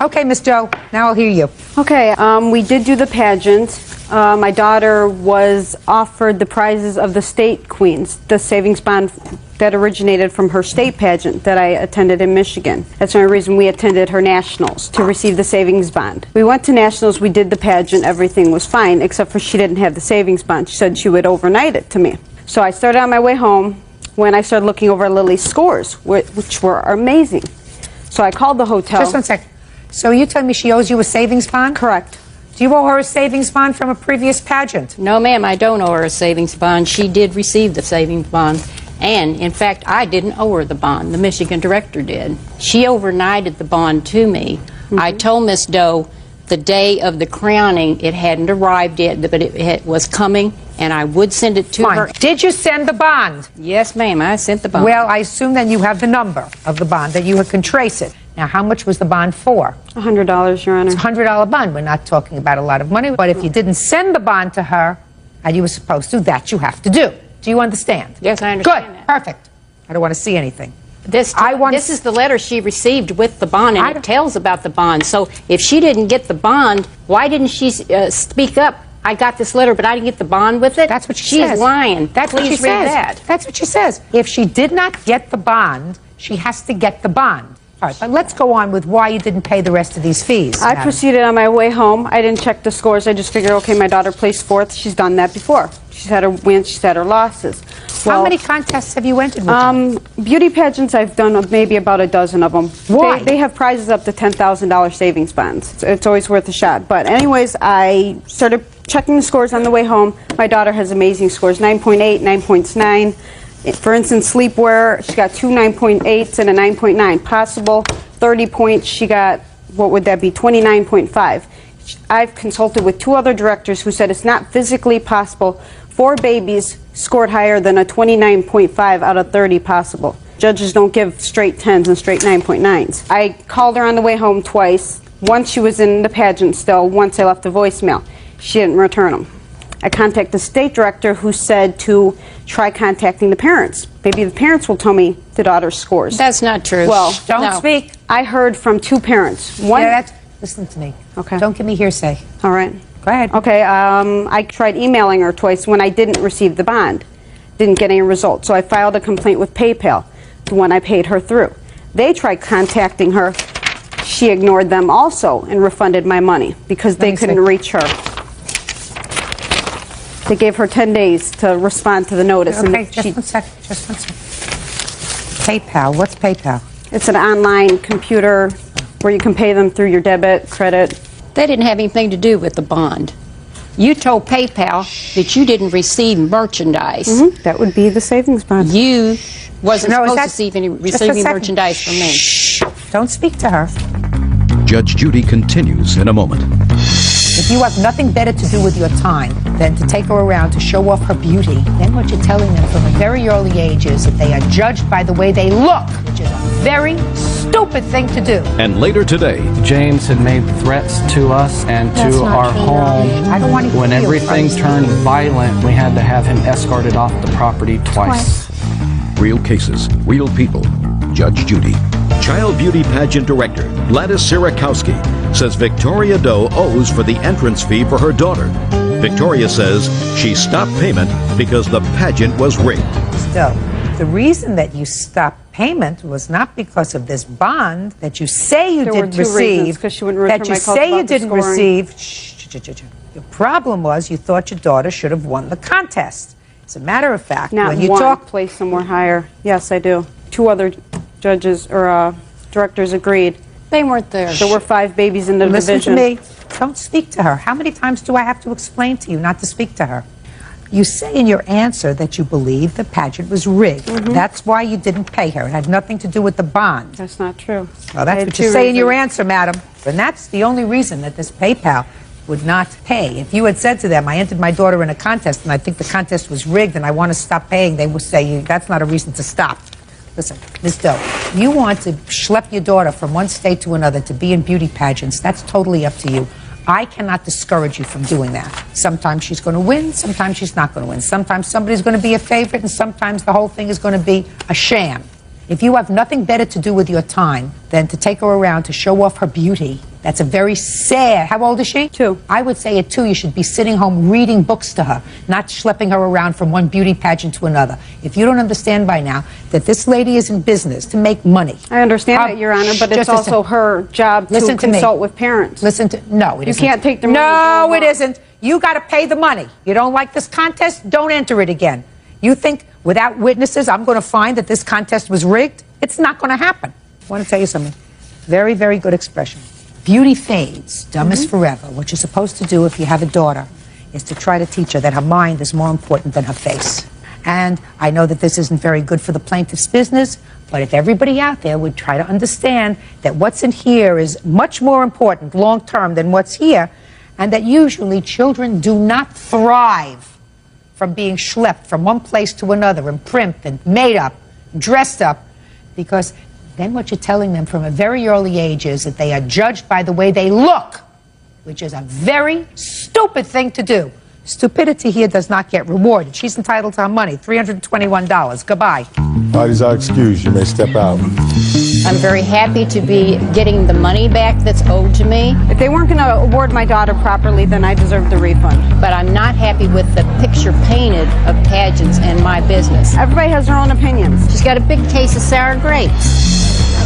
Okay, Miss Doe, now I'll hear you. Okay, we did do the pageant. My daughter was offered the prizes of the state queens, the savings bond that originated from her state pageant that I attended in Michigan. That's the only reason we attended her nationals, to receive the savings bond. We went to nationals, we did the pageant, everything was fine, except for she didn't have the savings bond. She said she would overnight it to me. So I started on my way home when I started looking over Lily's scores, which were amazing. So I called the hotel. Just 1 second. So you telling me she owes you a savings bond? Correct. Do you owe her a savings bond from a previous pageant? No, ma'am, I don't owe her a savings bond. She did receive the savings bond. And, in fact, I didn't owe her the bond. The Michigan director did. She overnighted the bond to me. I told Miss Doe the day of the crowning it hadn't arrived yet, but it was coming, and I would send it to her. Did you send the bond? Yes, ma'am, I sent the bond. Well, I assume then you have the number of the bond, that you can trace it. Now, how much was the bond for? $100, Your Honor. It's a $100 bond. We're not talking about a lot of money. But if you didn't send the bond to her, and you were supposed to, that you have to do. Do you understand? Yes, I understand. Good. Perfect. I don't want to see anything. This is the letter she received with the bond, and it tells about the bond. So if she didn't get the bond, why didn't she speak up? I got this letter, but I didn't get the bond with it? That's what she says. She's lying. That's what she Please read says. that. That's what she says. If she did not get the bond, she has to get the bond. All right, but let's go on with why you didn't pay the rest of these fees. I proceeded on my way home. I didn't check the scores. I just figured, okay, my daughter placed 4th. She's done that before. She's had her wins, she's had her losses. How many contests have you entered with her? Beauty pageants, I've done maybe about a dozen of them. Why? They have prizes up to $10,000 savings bonds. It's always worth a shot. But anyways, I started checking the scores on the way home. My daughter has amazing scores, 9.8, 9.9. For instance, sleepwear, she got 2 9.8s and a 9.9. Possible 30 points, she got, what would that be, 29.5. I've consulted with 2 other directors who said it's not physically possible 4 babies scored higher than a 29.5 out of 30 possible. Judges don't give straight 10s and straight 9.9s. I called her on the way home twice. Once she was in the pageant still, once I left a voicemail. She didn't return them. I contacted the state director who said to try contacting the parents. Maybe the parents will tell me the daughter's scores. That's not true. Well, Don't speak. I heard from 2 parents. One, listen to me. Okay. Don't give me hearsay. All right. Go ahead. Okay, I tried emailing her twice when I didn't receive the bond. Didn't get any results. So I filed a complaint with PayPal, the one I paid her through. They tried contacting her. She ignored them also and refunded my money because they couldn't reach her. They gave her 10 days to respond to the notice. Okay, and just 1 second. Just 1 second. PayPal. What's PayPal? It's an online computer where you can pay them through your debit, credit. They didn't have anything to do with the bond. You told PayPal that you didn't receive merchandise. That would be the savings bond. You wasn't No, is supposed that- to receive any just a receiving second. merchandise from me. Don't speak to her. Judge Judy continues in a moment. If you have nothing better to do with your time than to take her around to show off her beauty, then what you're telling them from a very early age is that they are judged by the way they look, which is a very stupid thing to do. And later today, James had made threats to us and That's to not our true, home. Robbie. I don't want to When hear everything from you. turned violent, we had to have him escorted off the property twice. real cases, real people. Judge Judy. Child Beauty Pageant Director Gladys Sirakowski says Victoria Doe owes for the entrance fee for her daughter. Victoria says she stopped payment because the pageant was rigged. Still, the reason that you stopped payment was not because of this bond that you say you There were didn't two receive. reasons, 'cause she wouldn't return that you my calls say you about the didn't scoring. receive. The problem was you thought your daughter should have won the contest. As a matter of fact, Not when you one talk, place somewhere higher. Yes, I do. 2 other judges or directors agreed. They weren't there. There were 5 babies in the listen division. to me. Don't speak to her. How many times do I have to explain to you not to speak to her? You say in your answer that you believe the pageant was rigged. That's why you didn't pay her. It had nothing to do with the bond. That's not true. Well, I that's had what you 2 say in your reasons. answer, madam. And that's the only reason that this PayPal would not pay. If you had said to them, I entered my daughter in a contest and I think the contest was rigged and I want to stop paying, they would say, that's not a reason to stop. Listen, Ms. Doe, you want to schlep your daughter from one state to another to be in beauty pageants. That's totally up to you. I cannot discourage you from doing that. Sometimes she's going to win, sometimes she's not going to win. Sometimes somebody's going to be a favorite, and sometimes the whole thing is going to be a sham. If you have nothing better to do with your time than to take her around to show off her beauty, that's a very sad. How old is she? 2. I would say at 2 you should be sitting home reading books to her, not schlepping her around from one beauty pageant to another. If you don't understand by now that this lady is in business to make money. I understand that, Your Honor, but it's Just a also her job to Listen to me. consult with parents. Listen to no, it You isn't. can't take the money and No, go it on. isn't. You got to pay the money. You don't like this contest? Don't enter it again. You think without witnesses I'm going to find that this contest was rigged? It's not going to happen. I want to tell you something. Very, very good expression. Beauty fades, dumb is forever. What you're supposed to do if you have a daughter is to try to teach her that her mind is more important than her face. And I know that this isn't very good for the plaintiff's business, but if everybody out there would try to understand that what's in here is much more important long term than what's here, and that usually children do not thrive from being schlepped from one place to another and primped and made up, dressed up, because then what you're telling them from a very early age is that they are judged by the way they look, which is a very stupid thing to do. Stupidity here does not get rewarded. She's entitled to her money, $321. Goodbye. Parties are excused. You may step out. I'm very happy to be getting the money back that's owed to me. If they weren't going to award my daughter properly, then I deserve the refund. But I'm not happy with the picture painted of pageants and my business. Everybody has their own opinions. She's got a big case of sour grapes.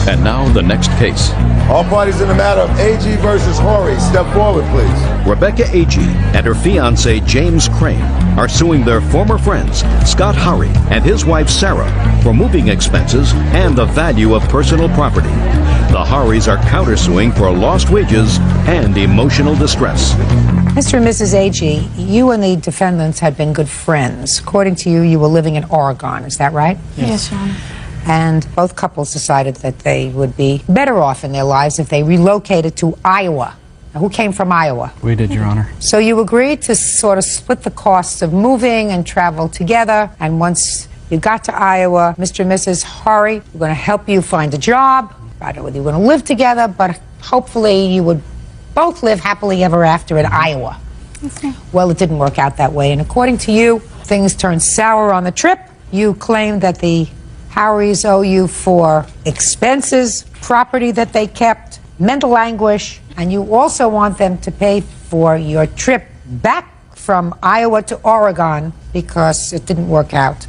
And now the next case. All parties in the matter of AG versus Horry, step forward, please. Rebecca Agee and her fiancé James Crane are suing their former friends Scott Howry and his wife Sarah for moving expenses and the value of personal property. The Howrys are countersuing for lost wages and emotional distress. Mr. and Mrs. Agee, you and the defendants had been good friends. According to you, you were living in Oregon. Is that right? Yes, Your Honor. And both couples decided that they would be better off in their lives if they relocated to Iowa. Now, who came from Iowa? We did, Your Honor. So you agreed to sort of split the costs of moving and travel together. And once you got to Iowa, Mr. and Mrs. Horry were going to help you find a job. I don't know whether you were going to live together, but hopefully you would both live happily ever after in Iowa. Well, it didn't work out that way. And according to you, things turned sour on the trip. You claimed that the Howrys owe you for expenses, property that they kept, mental anguish, and you also want them to pay for your trip back from Iowa to Oregon because it didn't work out.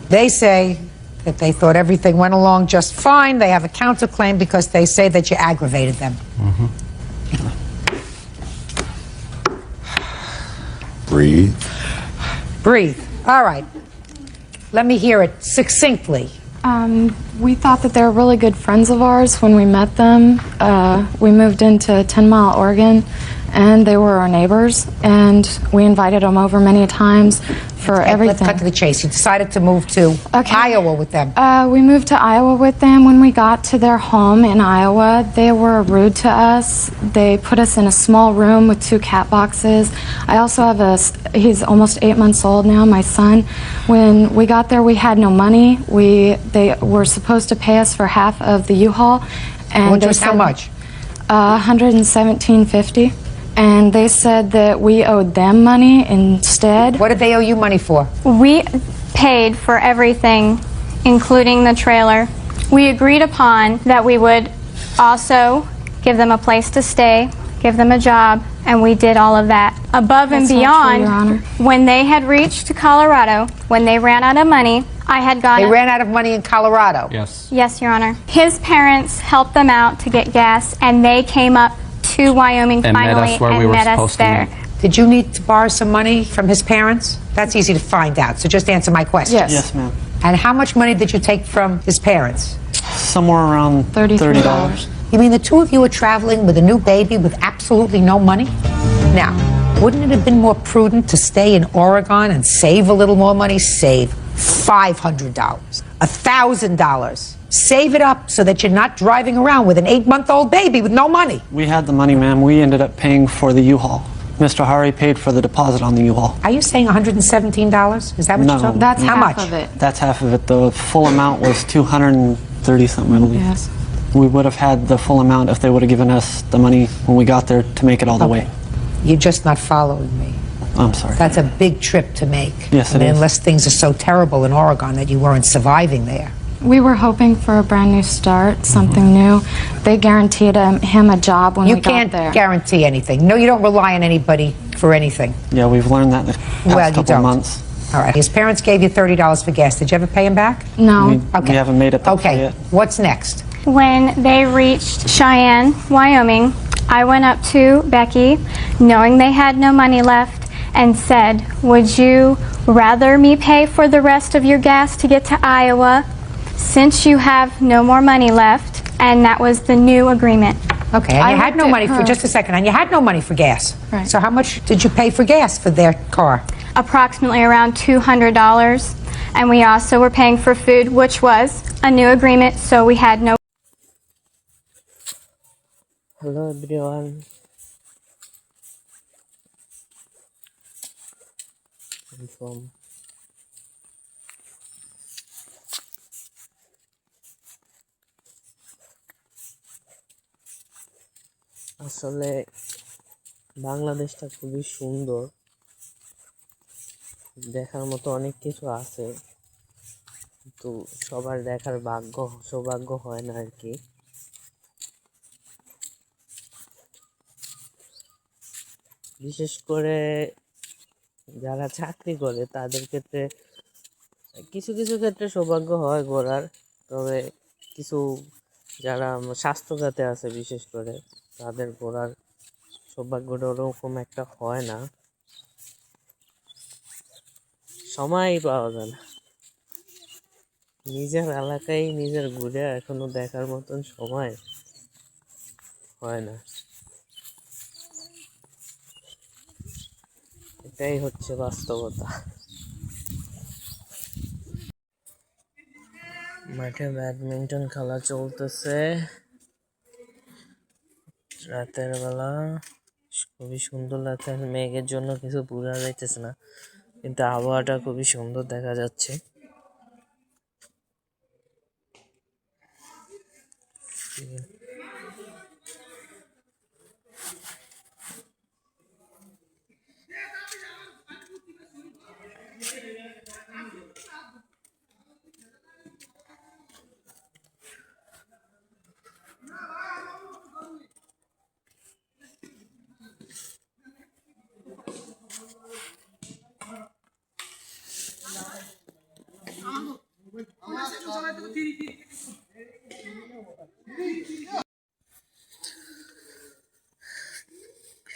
They say that they thought everything went along just fine. They have a counterclaim because they say that you aggravated them. Breathe. Breathe. All right. Let me hear it succinctly. We thought that they were really good friends of ours when we met them. We moved into 10 Mile, Oregon, and they were our neighbors, and we invited them over many times for everything. Let's cut to the chase. You decided to move to Iowa with them. We moved to Iowa with them. When we got to their home in Iowa, they were rude to us. They put us in a small room with 2 cat boxes. I also have he's almost 8 months old now, my son. When we got there, we had no money. They were supposed to pay us for half of the U-Haul. Which was how much? $117.50. And they said that we owed them money instead. What did they owe you money for? We paid for everything, including the trailer. We agreed upon that we would also give them a place to stay, give them a job, and we did all of that. Above and That's not true, Your Honor. beyond, when they had reached Colorado, when they ran out of money, I had gone... They ran out of money in Colorado? Yes. Yes, Your Honor. His parents helped them out to get gas, and they came up to Wyoming And met finally us where and we were met us supposed to there. meet. Did you need to borrow some money from his parents? That's easy to find out, so just answer my question. Yes. Yes, ma'am. And how much money did you take from his parents? Somewhere around $30. You mean the two of you were traveling with a new baby with absolutely no money? Now, wouldn't it have been more prudent to stay in Oregon and save a little more money? Save $500, $1,000. Save it up so that you're not driving around with an 8-month-old baby with no money. We had the money, ma'am. We ended up paying for the U-Haul. Mr. Hari paid for the deposit on the U-Haul. Are you saying $117? Is that what No. you're talking? That's how half much? of it. That's half of it. The full amount was $230 something, I believe. Yes. We would have had the full amount if they would have given us the money when we got there to make it all the way. You're just not following me. I'm sorry. That's a big trip to make. Yes, I mean, it is. unless things are so terrible in Oregon that you weren't surviving there. We were hoping for a brand new start, something new. They guaranteed him a job when You we got can't there. guarantee anything. No, you don't rely on anybody for anything. Yeah, we've learned that in the past Well, you couple don't. months. All right. His parents gave you $30 for gas. Did you ever pay him back? No. We haven't made it that far Okay. yet. What's next? When they reached Cheyenne, Wyoming, I went up to Becky, knowing they had no money left, and said, would you rather me pay for the rest of your gas to get to Iowa since you have no more money left? And that was the new agreement. Okay, and you had no money for, just a second, and you had no money for gas. Right. So how much did you pay for gas for their car? Approximately around $200. And we also were paying for food, which was a new agreement, so we had no... Hello everyone. I'm from আসলে বাংলাদেশটা খুবই সুন্দর, দেখার মতো অনেক কিছু আছে, কিন্তু সবার দেখার সৌভাগ্য হয় না আর কি। বিশেষ করে যারা চাকরি করে তাদের ক্ষেত্রে কিছু কিছু ক্ষেত্রে সৌভাগ্য হয় ঘোরার, তবে কিছু যারা স্বাস্থ্য খাতে আছে বিশেষ করে তাদের ঘোরার সৌভাগ্যটা ওরকম একটা হয় না, সময়ই পাওয়া যায় না। নিজের এলাকায় নিজের ঘুরে এখনো দেখার মতন সময় হয় না, এটাই হচ্ছে বাস্তবতা। মাঠে ব্যাডমিন্টন খেলা চলতেছে রাতের বেলা, খুবই সুন্দর লাগছে। মেঘের জন্য কিছু বোঝা যাইতেছে না, কিন্তু আবহাওয়াটা খুবই সুন্দর দেখা যাচ্ছে।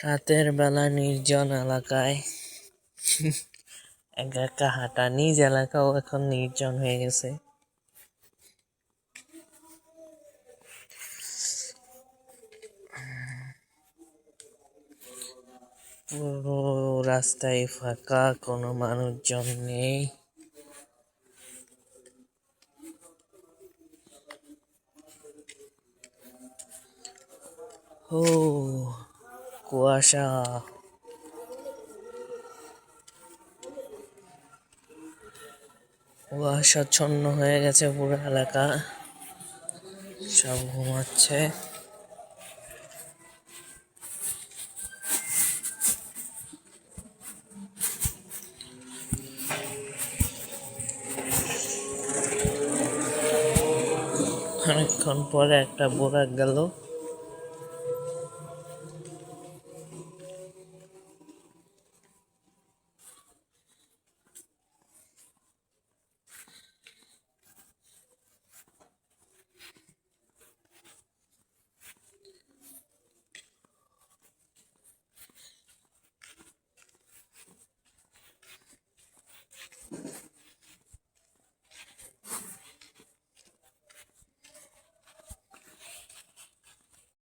রাতের বেলা নির্জন এলাকায় একা একা হাঁটা, নিজ এলাকাও এখন নির্জন হয়ে গেছে। পুরো রাস্তায় ফাঁকা, কোনো মানুষজন নেই। ও কুয়াশা, কুয়াশাচ্ছন্ন হয়ে গেছে পুরো এলাকা, সব ঘুমাচ্ছে। অনেকক্ষণ পরে একটা বোরাক গেল।